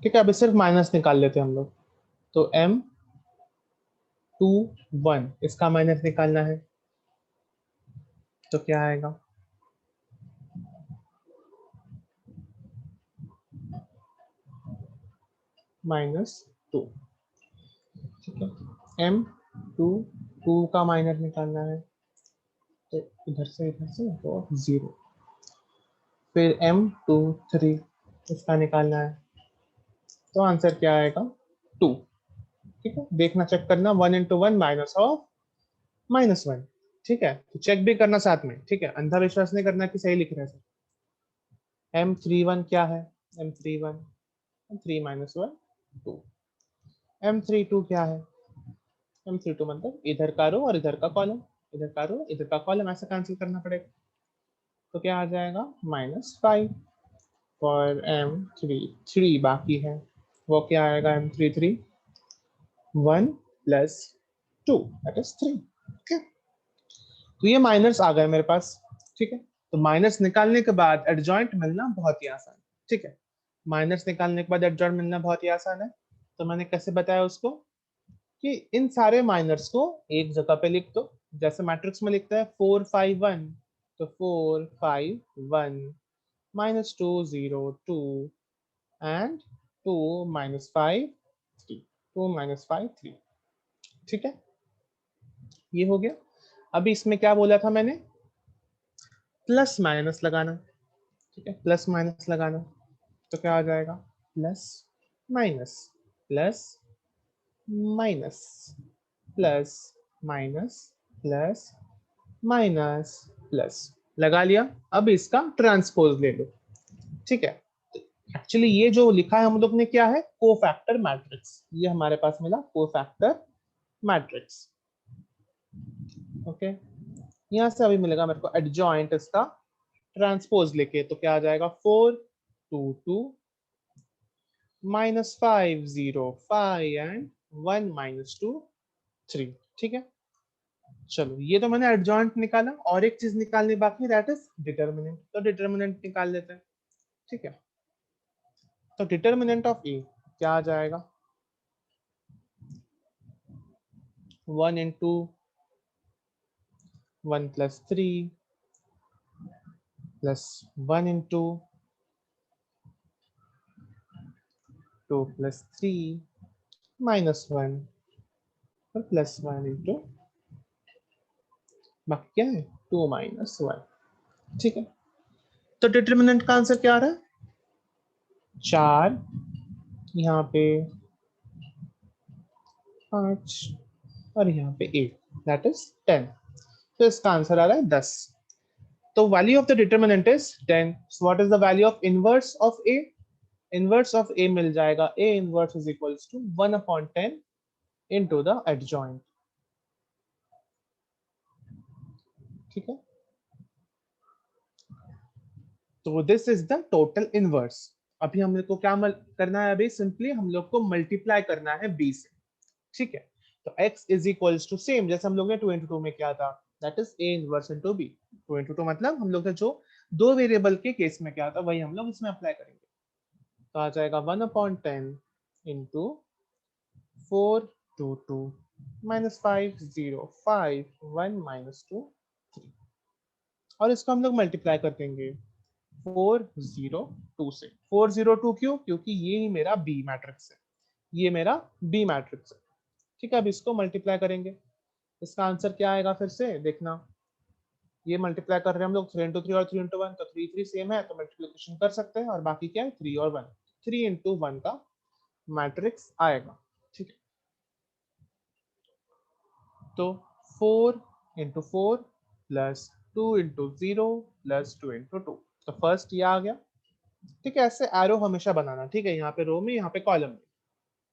ठीक है, अभी सिर्फ माइनस निकाल लेते हैं हम लोग। तो m21 इसका माइनस निकालना है, तो क्या आएगा, -2, ठीक है। m22 का माइनस निकालना है, तो इधर से तो 0। फिर m23 इसका निकालना है, तो आंसर क्या आएगा, 2, ठीक है। देखना, चेक करना, 1 into 1 माइनस ऑफ -1, ठीक है। तो चेक भी करना साथ में, ठीक है, अंधा विश्वास नहीं करना कि सही लिख रहे हैं। m31 क्या है, m31 3 - 1 2। m32 क्या है, m32 मतलब इधर का रो और इधर का कॉलम, इधर का रो इधर का कॉलम, ऐसा कैंसिल करना पड़ेगा। तो क्या आ जाएगा, -5। और m33 बाकी है, वो क्या आएगा, m33 1 + 2 दैट इज 3, ओके। तो ये माइनस आ गए मेरे पास, ठीक है। तो माइनस निकालने के बाद एडजॉइंट मिलना बहुत ही आसान, ठीक है। माइनस निकालने के बाद एडजॉइंट मिलना बहुत ही आसान है। तो मैंने कैसे बताया उसको, कि इन सारे माइनर्स को एक जगह पे लिख दो, जैसे मैट्रिक्स में लिखता है 4 5 1, तो 4 5 1 -2 0 2 एंड 2 -5 3, 2 -5 3, ठीक है। ये हो गया। अभी इसमें क्या बोला था मैंने, प्लस माइनस लगाना, ठीक है, प्लस माइनस लगाना। तो क्या आ जाएगा, plus minus plus minus plus minus plus minus plus लगा लिया। अब इसका ट्रांसपोज ले लो, ठीक है। एक्चुअली ये जो लिखा है हम लोग ने क्या है, कोफैक्टर मैट्रिक्स, ये हमारे पास मिला कोफैक्टर मैट्रिक्स। ओके, यहां से अभी मिलेगा मेरे को एडजॉइंट इसका ट्रांसपोज लेके, तो क्या आ जाएगा 4 2 2 -5 0 5 एंड 1 -2 3, ठीक है। चलो ये तो मैंने एडजॉइंट निकाला, और एक चीज निकालनी बाकी, दैट इज डिटर्मिनेंट। तो डिटर्मिनेंट निकाल लेते हैं, ठीक है। तो डिटर्मिनेंट ऑफ ए क्या आ जाएगा, 1 into 1 plus 3 plus 1 into 2 plus 3 minus 1 और प्लस 1 into बाकी क्या है 2 minus 1, ठीक है। तो डिटर्मिनेंट का आंसर क्या आ रहा है, 4, यहाँ पे 5 और यहाँ पे 8, दैट इज 10। तो इसका आंसर आ रहा है 10। तो value of the determinant is 10। So what is the value of inverse of A, inverse of A मिल जाएगा, A inverse is equals to 1/10 into the adjoint, ठीक है। तो this is the total inverse. अभी हम लोग को क्या करना है, अभी सिंपली हम लोग को मल्टीप्लाई करना है b से, ठीक है। तो x is equals to same जैसे हम लोग ने 2 into 2 में किया था, that is a inverse into b। 2 into 2 मतलब हम लोग ने जो दो वेरिएबल के केस में किया था वही हम लोग इसमें अप्लाई करेंगे। तो आ जाएगा 1/10 into 4 2 2 -5 0 5 1 -2 3, और इसको हम लोग मल्टीप्लाई कर देंगे 402 से। 402 क्यों, क्योंकि ये ही मेरा बी मैट्रिक्स है, ये मेरा बी मैट्रिक्स है, ठीक है। अब इसको मल्टीप्लाई करेंगे, इसका आंसर क्या आएगा फिर से देखना। ये मल्टीप्लाई कर रहे हैं हम लोग 3 into 3 और 3 into 1, तो 3 3 सेम है तो मल्टीप्लिकेशन कर सकते हैं, और बाकी क्या है 3 और 1, 3 into 1 का मैट्रिक्स आएगा, ठीक है। तो 4 into 4 plus 2 into 0 plus 2 into 2, तो फर्स्ट ये आ गया, ठीक है। ऐसे एरो हमेशा बनाना, ठीक है, यहाँ पे रो में यहाँ पे कॉलम में,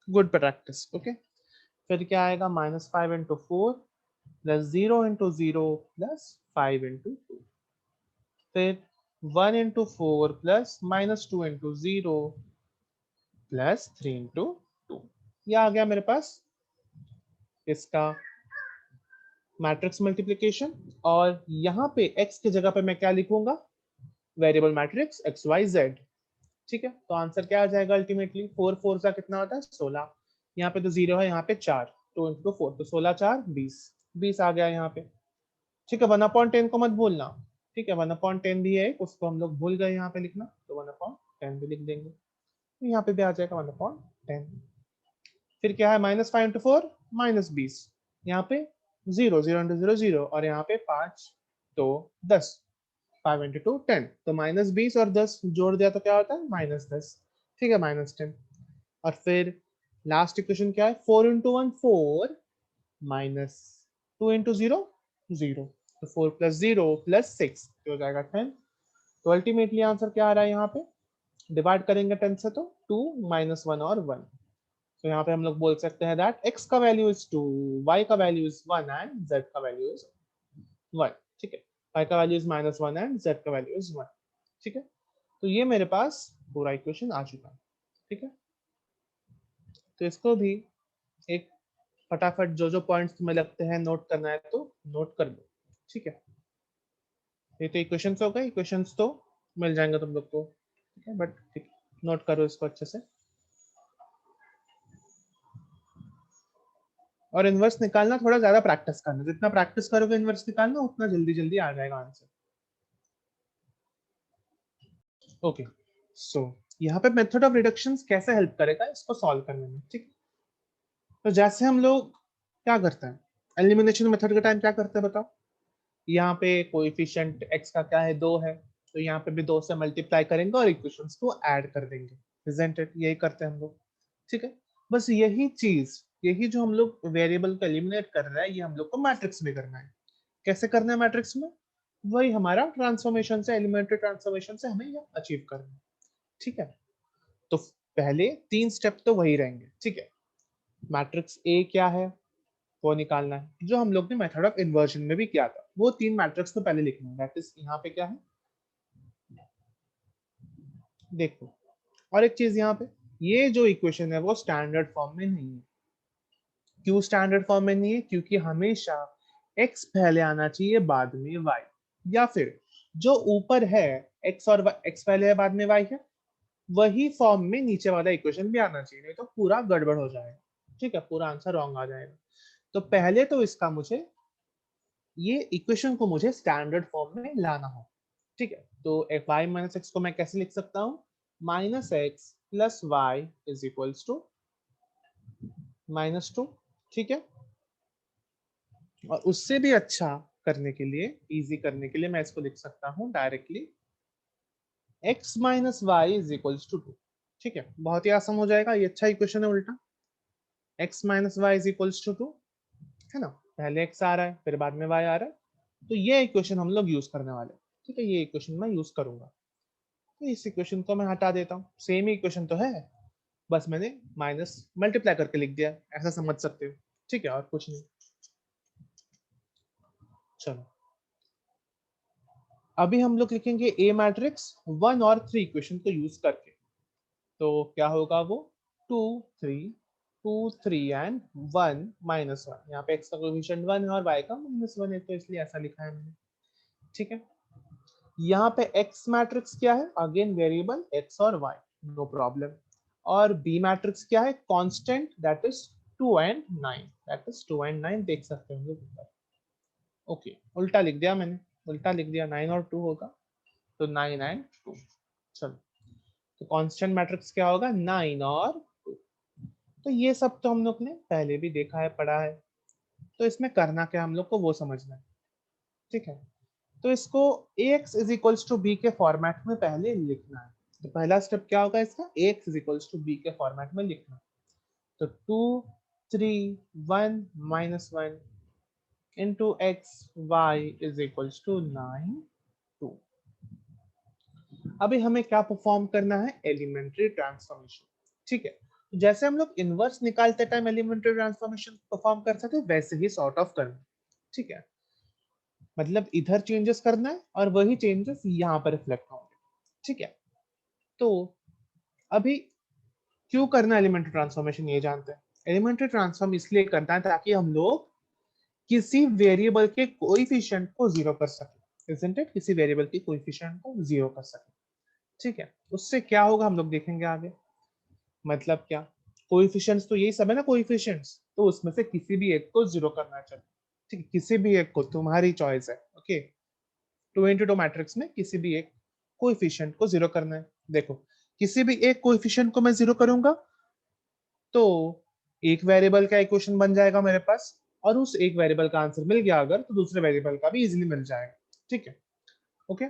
गुड प्रैक्टिस, ओके। फिर क्या आएगा -5 into 4 plus 0 into 0 plus 5 into 2, फिर 1 into 4 plus -2 into 0 plus 3 into 2, ये आ गया मेरे पास इसका मैट्रिक्स मल्टीप्लिकेशन। और यहाँ पे x की जगह पे मैं क्या लिखूंगा, variable matrix x y z, ठीक है। तो आंसर क्या आ जाएगा अल्टीमेटली, 4 4 का कितना होता है 16, यहाँ पे तो 0 है, यहाँ पे 4, 2 into 4 तो 16 4 20, 20 आ गया यहाँ पे, ठीक है। 1/10 को मत भूलना, ठीक है, 1/10 भी है एक, उसको हम लोग भूल गए यहाँ पे लिखना, तो 1/10 भी लिख देंगे, तो यहाँ पे भी आ जाएगा 1/10। फिर क्या है -5 into 4 -20, यहाँ पे 0 0 into 0 0, और यहाँ पे 5 तो 10, 5 into 2 10, तो -20 और 10 जोड़ दिया तो क्या होता है -10, ठीक है, -10। और फिर लास्ट इक्वेशन क्या है, 4 into 1 4 माइनस 2 into 0 0, तो 4 प्लस 0 प्लस 6 हो जाएगा 10। तो अल्टीमेटली आंसर क्या आ रहा है, यहाँ पे डिवाइड करेंगे 10 से तो 2 -1 और 1, तो यहाँ पे हम लोग बोल सकते हैं दैट x का वैल्यू इज 2, y का वैल्यू इज 1 एंड z का वैल्यू इज 1, ठीक है। y का वैल्यू इज -1 एंड z का वैल्यू इज 1, ठीक है। तो ये मेरे पास पूरा इक्वेशन आ चुका है, ठीक है। तो इसको भी एक फटाफट जो जो पॉइंट्स तुम्हें लगते हैं नोट करना है तो नोट कर दो, ठीक है। ये तो इक्वेशंस हो गए, इक्वेशंस तो मिल जाएंगे तुम लोग को, ठीक है, बट ठीक नोट करो इसको अच्छे से। और इनवर्स निकालना थोड़ा ज्यादा प्रैक्टिस करना, जितना प्रैक्टिस करोगे इनवर्स निकालना उतना जल्दी जल्दी आ जाएगा आंसर, ओके। सो यहाँ पे मेथड ऑफ रिडक्शन कैसे हेल्प करेगा इसको सॉल्व करने में, ठीक। तो जैसे हम लोग क्या करते हैं, एलिमिनेशन मेथड के टाइम क्या करते हैं बताओ, यहाँ पे कोएफिशिएंट x का क्या है 2 है, तो यहाँ पे भी 2 से मल्टीप्लाई करेंगे और इक्वेशंस को ऐड कर देंगे, इजंट इट, यही करते हैं हम लोग, ठीक है। बस यही चीज यही जो हम लोग वेरिएबल को एलिमिनेट कर रहे हैं ये हम लोग को मैट्रिक्स में करना है। कैसे करना है मैट्रिक्स में? वही हमारा ट्रांसफॉर्मेशन से, एलिमेंट्री ट्रांसफॉर्मेशन से हमें ये अचीव करना है। ठीक है, तो पहले 3 स्टेप तो वही रहेंगे। ठीक है, मैट्रिक्स ए क्या है वो निकालना है, जो हम लोग ने मेथड ऑफ इन्वर्जन में भी किया था। वो 3 मैट्रिक्स तो पहले लिखना है। दैट इज यहाँ पे क्या है देखो। और एक चीज यहाँ पे, ये जो इक्वेशन है वो स्टैंडर्ड फॉर्म में नहीं है। क्यों स्टैंडर्ड फॉर्म में नहीं है? क्योंकि हमेशा x पहले आना चाहिए बाद में y, या फिर जो ऊपर है x और x पहले है बाद में y है, वही फॉर्म में नीचे वाला इक्वेशन भी आना चाहिए, नहीं तो पूरा गड़बड़ हो जाएगा। ठीक है, पूरा आंसर रॉन्ग आ जाएगा। तो पहले तो इसका मुझे ये इक्वेशन को मुझे स्टैंडर्ड फॉर्म में लाना हो। ठीक है, तो y माइनस एक्स को मैं कैसे लिख सकता हूँ? Minus x plus y is equals to -2। ठीक है, और उससे भी अच्छा करने के लिए, इजी करने के लिए मैं इसको लिख सकता हूँ directly x minus y is equals to 2। ठीक है, बहुत ही आसान हो जाएगा, ये अच्छा इक्वेशन है उल्टा। x minus y is equals to 2 है ना, पहले x आ रहा है फिर बाद में y आ रहा है, तो ये इक्वेशन हम लोग यूज करने वाले हैं। ठीक है, ये इक्वेशन मैं यूज करूंगा। तो इस इक्वेशन को मैं हटा देता हूँ, सेम ही इक्वेशन तो है, बस मैंने माइनस मल्टीप्लाई करके लिख दिया, ऐसा समझ सकते हो। ठीक है, और कुछ नहीं। चलो अभी हम लोग लिखेंगे ए मैट्रिक्स 1 और 3 इक्वेशन को यूज करके। तो क्या होगा वो? 2 3 2 3 एंड 1 -1। यहाँ पे x का कोएफिशिएंट 1 है और y का -1 है, तो इसलिए ऐसा लिखा है मैंने। ठीक है, यहाँ पे x मैट्रिक्स क्या है? अगेन वेरिएबल x और y, नो प्रॉब्लम। और b मैट्रिक्स क्या है? Constant, that is 2 and 9, that is 2 and 9 देख सकते होंगे ऊपर। ओके, उल्टा लिख दिया मैंने, उल्टा लिख दिया, 9 और 2 होगा, तो 9 एंड 2। चलो, तो कांस्टेंट मैट्रिक्स क्या होगा? 9 और 2। तो ये सब तो हम लोग ने पहले भी देखा है, पढ़ा है, तो इसमें करना क्या हम लोग को वो समझना है। ठीक है, तो इसको ax is equals to B के फॉर्मेट में पहले लिखना है। तो पहला स्टेप क्या होगा इसका? ax is equals to B के फॉर्मेट में लिखना। तो 2 3 1 -1 into x y is equals to 9 2। अभी हमें क्या परफॉर्म करना है? Elementary transformation. ठीक है, तो जैसे हम लोग इनवर्स निकालते टाइम एलिमेंट्री ट्रांसफॉर्मेशन परफॉर्म कर सकते हैं, वैसे ही सॉर्ट ऑफ करना। ठीक है, मतलब इधर चेंजेस करना है और वही चेंजेस यहाँ पर रिफ्लेक्ट होंगे। ठीक है, तो अभी क्यों करना एलिमेंट्री ट्रांसफॉर्मेशन ये जानते हैं। एलिमेंट्री ट्रांसफॉर्म इसलिए करना है ताकि हम लोग किसी वेरिएबल के कोएफिशिएंट को जीरो कर सके, इजंट इट? किसी वेरिएबल के कोएफिशिएंट को जीरो कर सके। ठीक है, उससे क्या होगा हम लोग देखेंगे आगे। मतलब क्या, कोएफिशिएंट्स तो यही सब है ना, कोएफिशिएंट्स, तो उसमें से किसी भी एक को जीरो करना चाहिए। ठीक है, किसी भी एक को, तुम्हारी चॉइस है। ओके, 2 into 2 मैट्रिक्स में किसी भी एक कोएफिशिएंट को जीरो करना है। देखो, किसी भी एक कोएफिशिएंट को मैं जीरो करूंगा तो एक वेरिएबल का इक्वेशन बन जाएगा मेरे पास, और उस एक वेरिएबल का आंसर मिल गया अगर, तो दूसरे वेरिएबल का भी इजीली मिल जाएगा। ठीक है, ओके,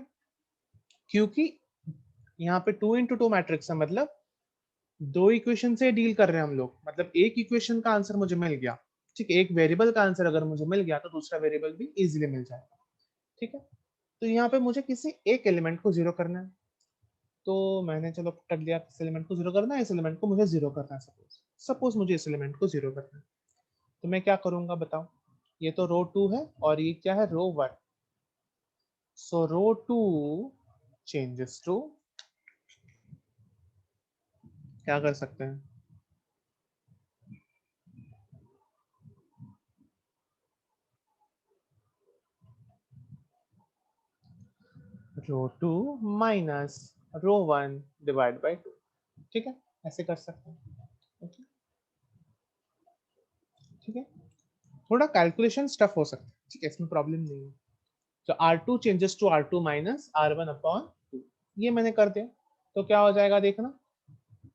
क्योंकि यहाँ पे 2 into 2 मैट्रिक्स है, मतलब दो इक्वेशन से डील कर रहे हैं हम लोग। मतलब एक इक्वेशन का आंसर मुझे मिल गया, ठीक है, एक वेरिएबल का आंसर अगर मुझे मिल गया तो दूसरा वेरिएबल भी इजीली मिल जाएगा। ठीक है, तो यहाँ पे मुझे किसी एक एलिमेंट को जीरो करना है, तो मैंने चलो कर लिया, किस एलिमेंट को जीरो करना है? इस एलिमेंट को मुझे जीरो करना है। सपोज सपोज मुझे इस एलिमेंट को जीरो करना है, तो मैं क्या करूंगा बताओ। ये तो रो 2 है और ये क्या है? रो 1। सो रो 2 चेंजेस टू, क्या कर सकते हैं, रो 2 माइनस रो 1 डिवाइड बाई 2। ठीक है, ऐसे कर सकते हैं। ओके, ठीक है, थोड़ा कैलकुलेशन स्टफ हो सकता है, ठीक है, इसमें प्रॉब्लम नहीं है। तो R2 changes to R2 minus R1 upon 2, ये मैंने कर दिया। तो क्या हो जाएगा देखना,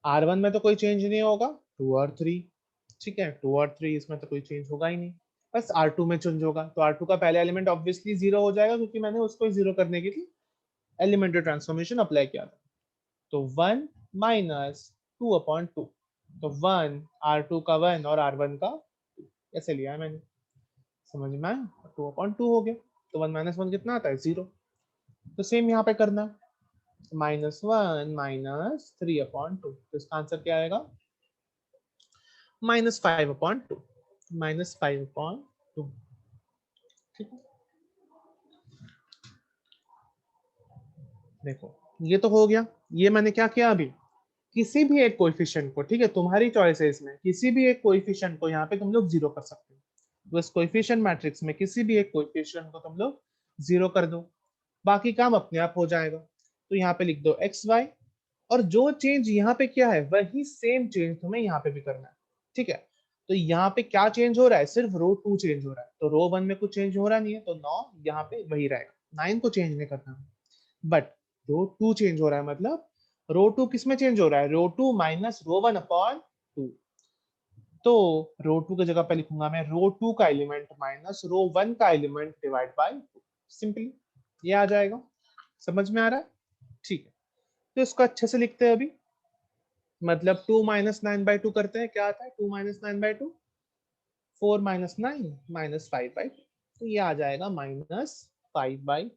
R1 में तो कोई चेंज नहीं होगा, 2 और 3। ठीक है, 2 और 3 इसमें तो कोई चेंज होगा ही नहीं, बस R2 में चेंज होगा। तो R2 का पहला एलिमेंट ऑब्वियसली जीरो हो जाएगा, क्योंकि मैंने उसको जीरो करने के लिए एलिमेंट्री ट्रांसफॉर्मेशन अप्लाई किया था। तो 1 माइनस 2 अपॉन 2, तो 1 R2 का 1 और R1 का 2 ऐसे लिया है मैंने, समझ में आया? 2/2 हो गया, तो 1 - 1 कितना आता है 0। तो सेम यहाँ पे करना है, -1 - 3/2, तो इसका आंसर क्या आएगा -5/2, -5/2। ठीक है, देखो ये तो हो गया। ये मैंने क्या किया अभी, किसी भी एक कोएफिशिएंट को, ठीक है तुम्हारी चॉइस है इसमें, किसी भी एक कोएफिशिएंट को यहाँ पे तुम लोग जीरो कर सकते हो। तो इस कोएफिशिएंट मैट्रिक्स में किसी भी एक कोएफिशिएंट को तुम लोग जीरो कर दो, बाकी काम अपने आप हो जाएगा। तो यहाँ पे लिख दो एक्स वाई, और जो चेंज यहाँ पे किया है वही सेम चेंज तुम्हें यहाँ पे भी करना है। ठीक है, तो यहाँ पे क्या चेंज हो रहा है, सिर्फ रो 2 चेंज हो रहा है, तो रो 1 में कुछ चेंज हो रहा नहीं है, तो 9 यहाँ पे वही रहेगा, 9 को चेंज नहीं करना। बट रो 2 चेंज हो रहा है, मतलब रो 2 किस में चेंज हो रहा है, रो 2 माइनस रो 1/2। तो रो 2 की जगह पे लिखूंगा मैं रो 2 का एलिमेंट माइनस रो 1 का एलिमेंट डिवाइड बाय 2, सिंपली ये आ जाएगा। समझ में आ रहा है? ठीक है, तो इसको अच्छे से लिखते हैं अभी, मतलब 2 - 9/2 करते हैं, क्या आता है 2 - 9/2, 4 - 9 -5/2, तो ये आ जाएगा -5/2।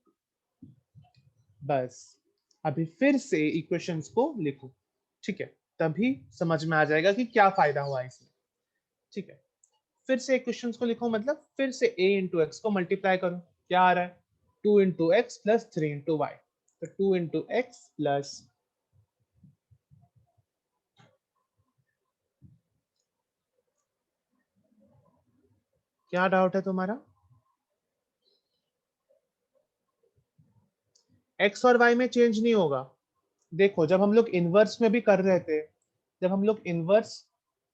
बस अभी फिर से इक्वेशंस को लिखो, ठीक है, तभी समझ में आ जाएगा कि क्या फायदा हुआ इसमें। ठीक है, फिर से इक्वेशंस को लिखो, मतलब फिर से a इंटू एक्स को मल्टीप्लाई करो, क्या आ रहा है 2 into x plus 3 into y, तो 2 इंटू एक्स प्लस, क्या डाउट है तुम्हारा? एक्स और वाई में चेंज नहीं होगा। देखो जब हम लोग इनवर्स में भी कर रहे थे, जब हम लोग इनवर्स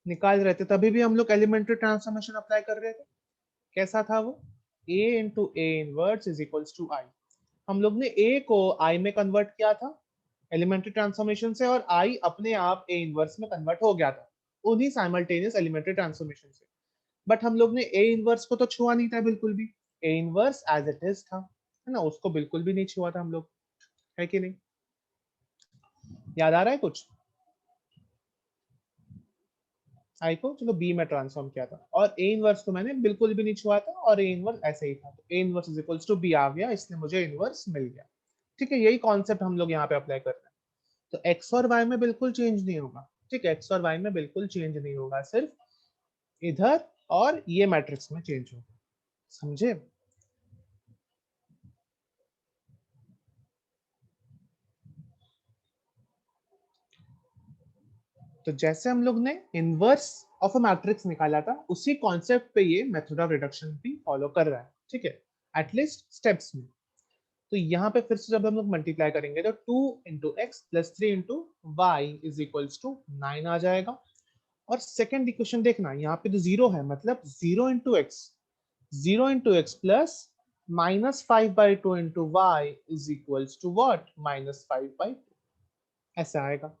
निकाल रहे थे तभी भी हम लोग एलिमेंट्री ट्रांसफॉर्मेशन अप्लाई कर रहे थे। कैसा था वो, a into A inverse is equals to I. हम लोग ने a को i में कन्वर्ट किया था एलिमेंट्री ट्रांसफॉर्मेशन से, और i अपने आप a इनवर्स में कन्वर्ट हो गया था उन्हीं साइमल्टेनियस एलिमेंट्री ट्रांसफॉर्मेशन से। बट हम लोग ने a इनवर्स को तो छुआ नहीं था बिल्कुल भी, a inverse as it is था, है ना, उसको बिल्कुल भी नहीं छुआ था हम लोग, है कि नहीं? याद आ रहा है कुछ? आई को चलो बी में ट्रांसफॉर्म किया था, और ए इनवर्स को मैंने बिल्कुल भी नहीं छुआ था, और ए इनवर्स ऐसे ही था, तो A inverse is equals to B आ गया, इसलिए मुझे इनवर्स मिल गया। ठीक है, यही कॉन्सेप्ट हम लोग यहाँ पे अप्लाई कर रहे हैं। तो एक्स और वाई में बिल्कुल चेंज नहीं होगा, ठीक है, एक्स और वाई में बिल्कुल चेंज नहीं होगा, सिर्फ इधर और ये मैट्रिक्स में चेंज होगा, समझे? तो जैसे हम लोग ने इनवर्स ऑफ अ मैट्रिक्स निकाला था, उसी कॉन्सेप्ट पे ये मेथड ऑफ रिडक्शन भी फॉलो कर रहा है, ठीक है, एटलीस्ट स्टेप्स में। तो यहाँ पे फिर से जब हम लोग मल्टीप्लाई करेंगे तो 2 into x plus 3 into y is equals to 9 आ जाएगा। और सेकेंड इक्वेशन देखना, यहाँ पे तो जीरो है, मतलब 0 into x plus -5/2 into y is equals to what -5/2, ऐसा आएगा।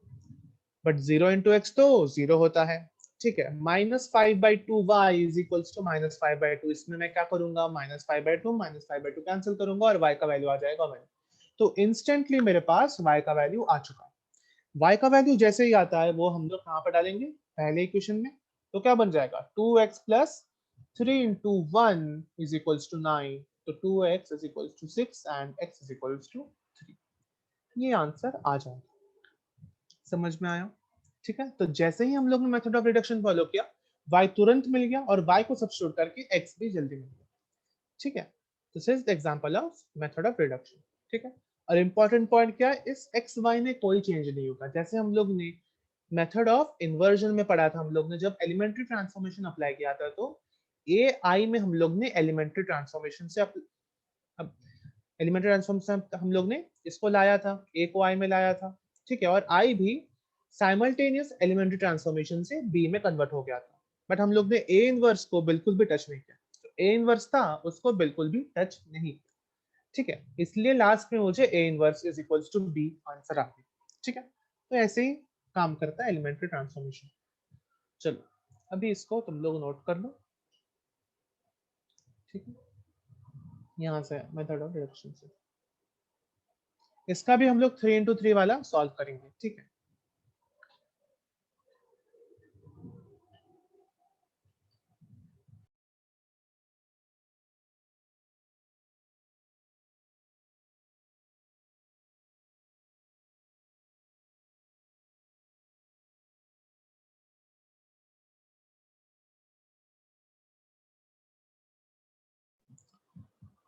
बट 0 इंटू एक्स तो 0 होता है, ठीक है, -5/2 वाई इज इक्वल्स टू -5/2, इसमें मैं क्या करूंगा -5/2 कैंसिल करूंगा, और y का वैल्यू आ जाएगा 1। तो इंस्टेंटली मेरे पास y का वैल्यू आ चुका है। y का वैल्यू जैसे ही आता है वो हम लोग कहाँ पर डालेंगे, पहले इक्वेशन में, तो क्या बन जाएगा 2x plus 3 into 1 is equals to 9, तो 2x is equals to 6 and x is equals to 3, ये आंसर आ जाएगा। समझ में आया? ठीक है, तो जैसे ही हम लोग ने मेथड ऑफ रिडक्शन फॉलो किया, y तुरंत मिल गया, और y को सब्स्टिट्यूट करके x भी जल्दी मिल गया। ठीक है, this is the example of method of reduction. ठीक है, और इंपॉर्टेंट पॉइंट क्या है, इस x y में कोई चेंज नहीं होगा। जैसे हम लोग ने मेथड ऑफ इन्वर्जन में पढ़ा था, हम लोग ने जब एलिमेंट्री ट्रांसफॉर्मेशन अप्लाई किया था, तो ए आई में हम लोग ने एलिमेंट्री ट्रांसफॉर्मेशन से एलिमेंट्री ट्रांसफॉर्म से हम लोग ने इसको लाया था, ए को आई में लाया था, ठीक है, और आई भी साइमल्टेनियस एलिमेंट्री ट्रांसफॉर्मेशन से बी में कन्वर्ट हो गया था। बट हम लोग ने ए इनवर्स को बिल्कुल भी टच नहीं किया, तो ए इनवर्स था उसको बिल्कुल भी टच नहीं किया। ठीक है, इसलिए लास्ट में मुझे A inverse is equals to B answer आ गया। ठीक है, तो ऐसे ही काम करता है एलिमेंट्री ट्रांसफॉर्मेशन। चलो अभी इसको तुम लोग नोट कर लो, ठीक है, यहाँ से मेथड ऑफ रिडक्शन से इसका भी हम लोग 3 इंटू 3 वाला सॉल्व करेंगे। ठीक है,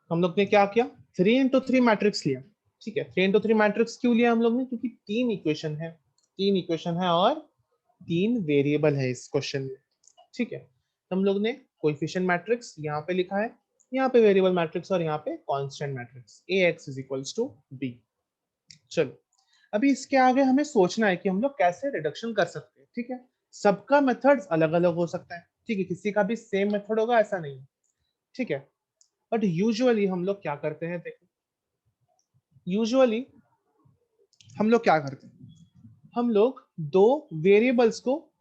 हम लोग ने क्या किया, 3 into 3 मैट्रिक्स लिया। ठीक है, 3 into 3 मैट्रिक्स क्यों लिया हम लोग ने, क्योंकि 3 इक्वेशन है और 3 वेरिएबल है इस क्वेश्चन में। ठीक है, तो हम लोग ने कोएफिशिएंट मैट्रिक्स यहाँ पे लिखा है, यहाँ पे वेरिएबल मैट्रिक्स और यहाँ पे constant matrix Ax is equals to B। चलो, अभी इसके आगे हमें सोचना है कि हम लोग कैसे रिडक्शन कर सकते हैं। ठीक है, सबका मेथड्स अलग अलग हो सकता है। ठीक है, किसी का भी सेम मेथड होगा ऐसा नहीं है। ठीक है, बट यूजुअली हम लोग क्या करते हैं, देखो यूजुअली हम लोग क्या करते हैं, हम लोग दो वेरिएबल्स को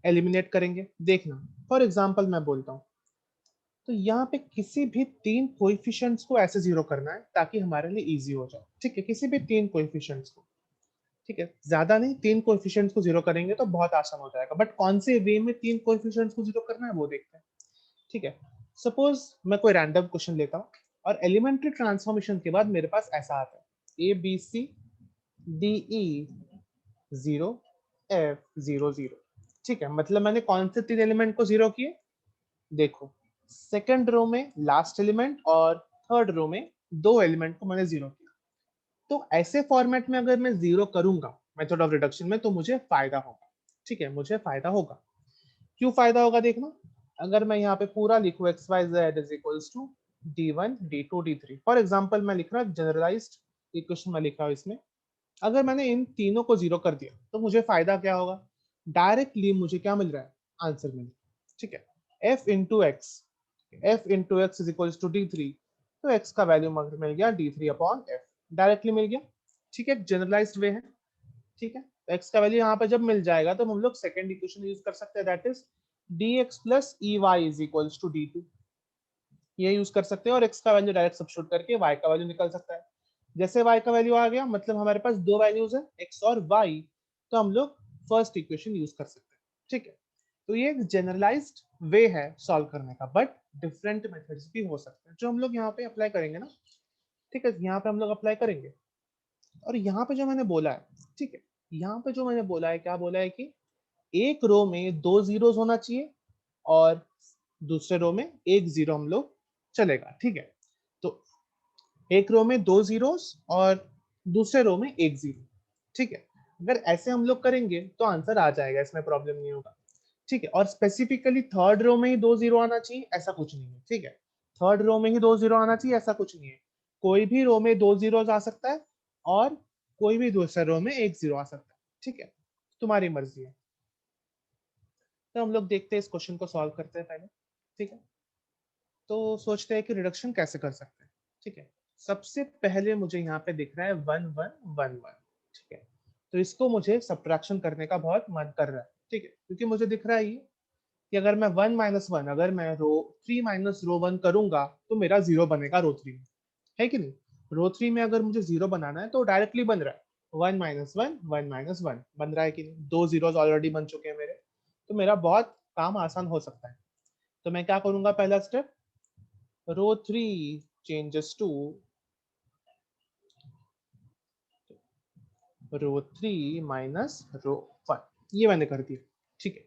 एलिमिनेट करेंगे। देखना, फॉर एग्जांपल मैं बोलता हूँ, तो यहाँ पे किसी भी 3 कोएफिशिएंट्स को ऐसे जीरो करना है ताकि हमारे लिए इजी हो जाए। ठीक है, किसी भी 3 कोएफिशिएंट्स को। ठीक है, ज्यादा नहीं, 3 कोएफिशिएंट्स को जीरो करेंगे तो बहुत आसान हो जाएगा, बट कौन से वे में 3 कोएफिशिएंट्स को जीरो करना है वो देखते हैं। ठीक है, सपोज मैं कोई रैंडम क्वेश्चन लेता हूँ और एलिमेंट्री ट्रांसफॉर्मेशन के बाद मेरे पास ऐसा आता है ABCDE 0F0 0। ठीक है, मतलब मैंने कौन से 3 एलिमेंट को जीरो किए, देखो सेकंड रो में लास्ट एलिमेंट और थर्ड रो में 2 एलिमेंट को मैंने जीरो किया। तो ऐसे फॉर्मेट में अगर मैं जीरो करूंगा मेथड ऑफ रिडक्शन में तो मुझे फायदा होगा। ठीक है, मुझे फायदा होगा। क्यों फायदा होगा देखना, अगर मैं यहाँ पे पूरा लिखूं x y z is equals to D1 D2 D3, for example मैं लिख रहा हूँ जनरलाइज्ड इक्वेशन में लिखा हूँ इसमें, अगर मैंने इन तीनों को जीरो कर दिया तो मुझे फायदा क्या होगा, डायरेक्टली मुझे क्या मिल रहा है, आंसर मिल रहा है। ठीक है, f into x is equals to D3, तो x का वैल्यू मिल गया D3/f, डायरेक्टली मिल गया। ठीक है, जनरलाइज्ड वे है। ठीक है, तो x का वैल्यू यहाँ पे जब मिल जाएगा तो हम लोग सेकंड इक्वेशन यूज कर सकते हैं, that is dx plus ey is equals to D2। ये यूज कर सकते हैं और x का वैल्यू डायरेक्ट सब्स्टिट्यूट करके y का वैल्यू निकल सकता है। जैसे y का वैल्यू आ गया, मतलब हमारे पास दो वैल्यूज है x और y, तो हम लोग फर्स्ट इक्वेशन यूज कर सकते हैं। ठीक है, तो ये एक जनरलाइज्ड वे है सॉल्व करने का, बट डिफरेंट मेथड्स भी हो सकते हैं जो हम लोग यहाँ पे अप्लाई करेंगे ना। ठीक है, यहाँ पे हम लोग अप्लाई करेंगे। और यहाँ पे जो मैंने बोला है, ठीक है, यहाँ पे जो मैंने बोला है, क्या बोला है कि एक रो में 2 जीरोस होना चाहिए और दूसरे रो में 1 जीरो हम लोग चलेगा। ठीक है, तो एक रो में 2 जीरोस और दूसरे रो में 1 जीरो। ठीक है, अगर ऐसे हम लोग करेंगे तो आंसर आ जाएगा, इसमें प्रॉब्लम नहीं होगा। ठीक है, और स्पेसिफिकली थर्ड रो में ही 2 जीरो आना चाहिए ऐसा कुछ नहीं है। ठीक है, थर्ड रो में ही 2 जीरो आना चाहिए ऐसा कुछ नहीं है, कोई भी रो में 2 जीरो आ सकता है और कोई भी दूसरे रो में 1 जीरो आ सकता है। ठीक है, तुम्हारी मर्जी है। तो हम लोग देखते हैं, इस क्वेश्चन को सॉल्व करते हैं पहले। ठीक है, तो सोचते हैं कि रिडक्शन कैसे कर सकते हैं। ठीक है, सबसे पहले मुझे यहाँ पे दिख रहा है 1 1 1 1। ठीक है, तो इसको मुझे सब्ट्रैक्शन करने का बहुत मन कर रहा है। ठीक है, क्योंकि मुझे दिख रहा है ये कि अगर मैं 1 - 1, अगर मैं रो 3 - रो 1 करूंगा तो मेरा जीरो बनेगा रो 3 में, है कि नहीं। रो 3 में अगर मुझे जीरो बनाना है तो डायरेक्टली बन रहा है 1 - 1 1 - 1 बन रहा है कि नहीं, 2 जीरोस ऑलरेडी बन चुके हैं मेरे, तो मेरा बहुत काम आसान हो सकता है। तो मैं क्या करूंगा, पहला स्टेप, रो 3 चेंजेस टू रो 3 - रो 1, ये मैंने कर दिया। ठीक है,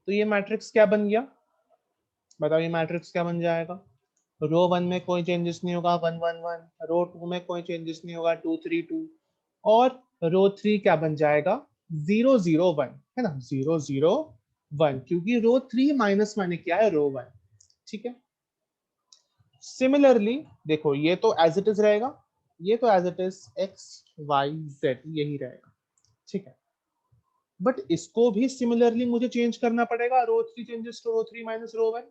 तो ये मैट्रिक्स क्या बन गया, बताओ ये मैट्रिक्स क्या बन जाएगा। रो 1 में कोई चेंजेस नहीं होगा 1 1 1, रो 2 में कोई चेंजेस नहीं होगा 2 3 2, और रो 3 क्या बन जाएगा 0 0 1, है ना, 0 0 1, क्योंकि रो 3 माइनस मैंने किया है रो 1। ठीक है, सिमिलरली देखो ये तो एज इट इज रहेगा, ये तो as it is XY Z यही रहेगा। ठीक है, बट इसको भी सिमिलरली मुझे चेंज करना पड़ेगा, रो 3 चेंजेस टू रो 3 - रो 1।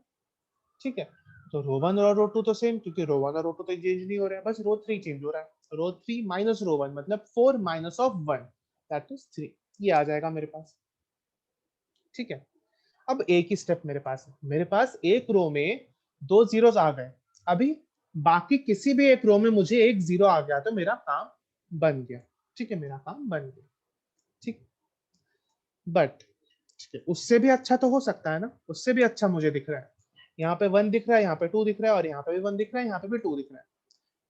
ठीक है, तो रो 1 और रो 2 तो सेम, क्योंकि रो 1 और रो 2 तो चेंज नहीं हो रहा है, बस रो 3 चेंज हो रहा है। रो 3 - रो 1 मतलब 4 - 1, दैट इज 3, ये आ जाएगा मेरे पास। ठीक है, अब एक ही स्टेप मेरे पास है, मेरे पास एक रो में 2 जीरोस आ गए, अभी बाकी किसी भी एक रो में मुझे 1 जीरो आ गया तो मेरा काम बन गया। ठीक है, मेरा काम बन गया। ठीक, बट ठीक है, उससे भी अच्छा तो हो सकता है ना, उससे भी अच्छा मुझे दिख रहा है, यहाँ पे 1 दिख रहा है, यहाँ पे 2 दिख रहा है, और यहाँ पे भी 1 दिख रहा है, यहाँ पे भी 2 दिख रहा है।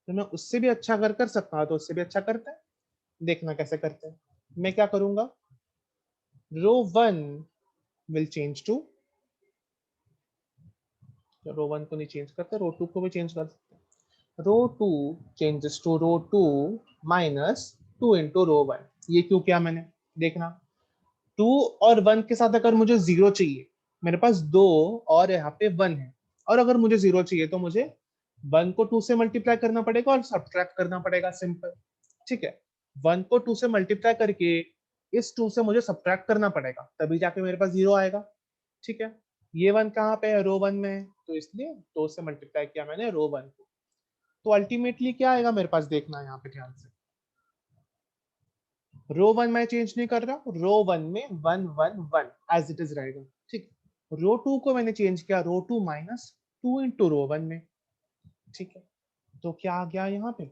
तो मैं उससे भी अच्छा अगर कर सकता हूँ तो उससे भी अच्छा करते हैं। देखना कैसे करते हैं, मैं क्या करूंगा, रो 1 विल चेंज टू, रो 1 को नहीं चेंज करते, रो 2 को भी चेंज कर सकते हैं। Row two changes to row two minus two into row one. ये क्यों किया मैंने, देखना, टू और वन के साथ अगर मुझे जीरो चाहिए, मेरे पास दो और यहाँ पे वन है, और अगर मुझे जीरो चाहिए तो मुझे वन को टू से मल्टीप्लाई करना पड़ेगा और सब्ट्रैक्ट करना पड़ेगा, सिंपल। ठीक है, वन को टू से मल्टीप्लाई करके इस टू से मुझे सब्ट्रैक्ट करना पड़ेगा, तभी जाके मेरे पास जीरो आएगा। ठीक है, ये वन कहाँ पे है, रो वन में है, तो इसलिए दो से मल्टीप्लाई किया मैंने रो वन को। तो अल्टीमेटली क्या आएगा मेरे पास, देखना यहाँ पे ध्यान से, रो वन में चेंज नहीं कर रहा, रो वन में one one one as it is रहेगा। ठीक, रो टू को मैंने चेंज किया row two minus two into row one में। ठीक है, तो क्या आ गया यहाँ पे,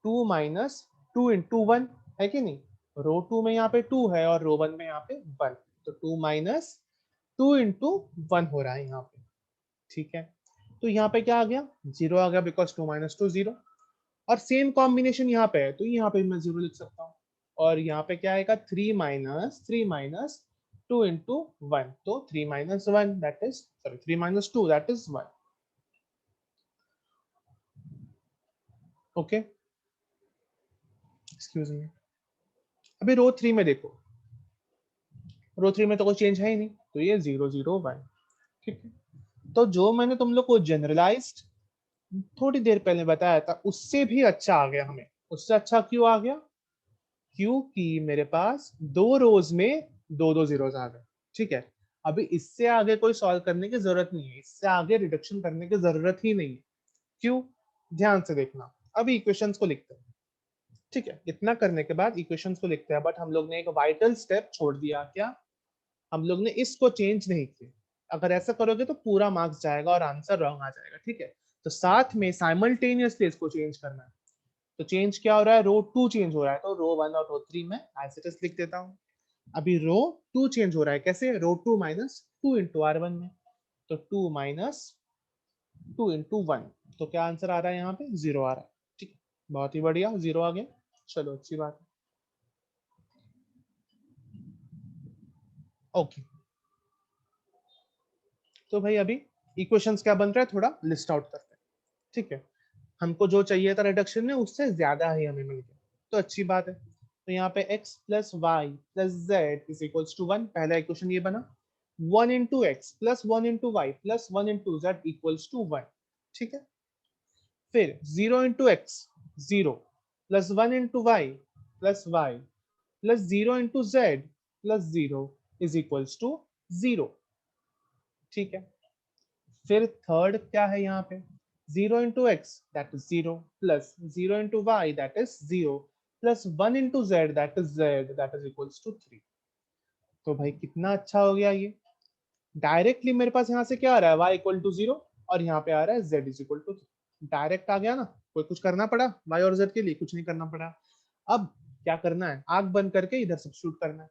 two minus two into one, है कि नहीं, रो टू में यहाँ पे टू है और रो वन में यहाँ पे वन, तो two minus two into one हो रहा है यहाँ पे। ठीक है, तो यहाँ पे क्या आ गया, जीरो आ गया, because two minus two zero. और सेम कॉम्बिनेशन यहाँ पे है, तो यहाँ पे मैं जीरो लिख सकता हूँ। और यहाँ पे क्या आएगा, three minus two into one, तो three minus one that is, sorry, three minus two that is one. Okay, excuse me. अभी रो थ्री में देखो, रो थ्री में तो कोई चेंज है ही नहीं, तो ये जीरो जीरो वन। ठीक है, तो जो मैंने तुम लोग को जनरलाइज्ड थोड़ी देर पहले बताया था, उससे भी अच्छा आ गया हमें। उससे अच्छा क्यों आ गया, क्योंकि मेरे पास दो रोज में दो दो जीरोस आ गए। ठीक है, अभी इससे आगे कोई सॉल्व करने की जरूरत नहीं है, इससे आगे रिडक्शन करने की जरूरत ही नहीं है। क्यों, ध्यान से देखना, अभी इक्वेशंस को लिखते हैं। ठीक है, इतना करने के बाद इक्वेशंस को लिखते हैं, बट हम लोग ने एक वाइटल स्टेप छोड़ दिया, क्या, हम लोग ने इसको चेंज नहीं किया। अगर ऐसा करोगे तो पूरा मार्क्स जाएगा और आंसर रॉन्ग आ जाएगा। ठीक है, तो साथ में साइमल्टेनियसली इसको चेंज करना है। तो चेंज क्या हो रहा है, रो टू चेंज हो रहा है, तो रो वन और रो थ्री में एज इट इज लिख देता हूँ। अभी रो टू चेंज हो रहा है, कैसे, row two minus two into R one में, तो two minus two into one, तो क्या आंसर आ रहा है यहाँ पे, जीरो आ रहा है। ठीक है, बहुत ही बढ़िया, जीरो आ गया, चलो अच्छी बात है। ओके, तो भाई अभी इक्वेशंस क्या बन रहा है, थोड़ा लिस्ट आउट करते हैं। ठीक है, हमको जो चाहिए था रिडक्शन में, उससे ज्यादा ही हमें मिल गया, तो अच्छी बात है। तो यहाँ पे x plus y plus z is equals to one, पहला इक्वेशन ये बना। One into x plus one into y plus one into z equals to one. ठीक है, फिर zero into x zero, plus one into y plus y plus zero into z plus zero is equals to zero. ठीक है, फिर third क्या है यहाँ पे, zero into x that is zero, plus zero into Y that is zero, plus one into z that is equals to three. तो भाई कितना अच्छा हो गया ये, डायरेक्टली मेरे पास यहाँ से क्या आ रहा है, y इक्वल टू जीरो, और यहाँ पे आ रहा है z is equal to three, direct आ गया ना, कोई कुछ करना पड़ा y और z के लिए, कुछ नहीं करना पड़ा। अब क्या करना है, आंख बंद करके इधर सब्स्टिट्यूट करना है।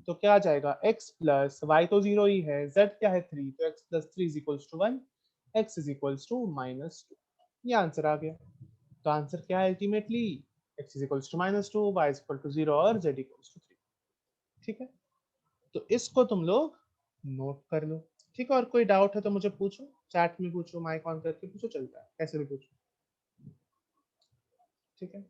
तो क्या आ जाएगा, x प्लस वाई तो जीरो ही है, z क्या है थ्री, तो x plus three is equals to one, x is equals to minus two. ये आंसर आ गया। तो आंसर क्या है ultimately, x is equals to minus two, y is equal to zero और z इक्वल्स टू थ्री। ठीक है, तो इसको तुम लोग नोट कर लो। ठीक है, और कोई डाउट है तो मुझे पूछो, चैट में पूछो, माइक ऑन करके पूछो, चलता है, कैसे भी पूछो। ठीक है।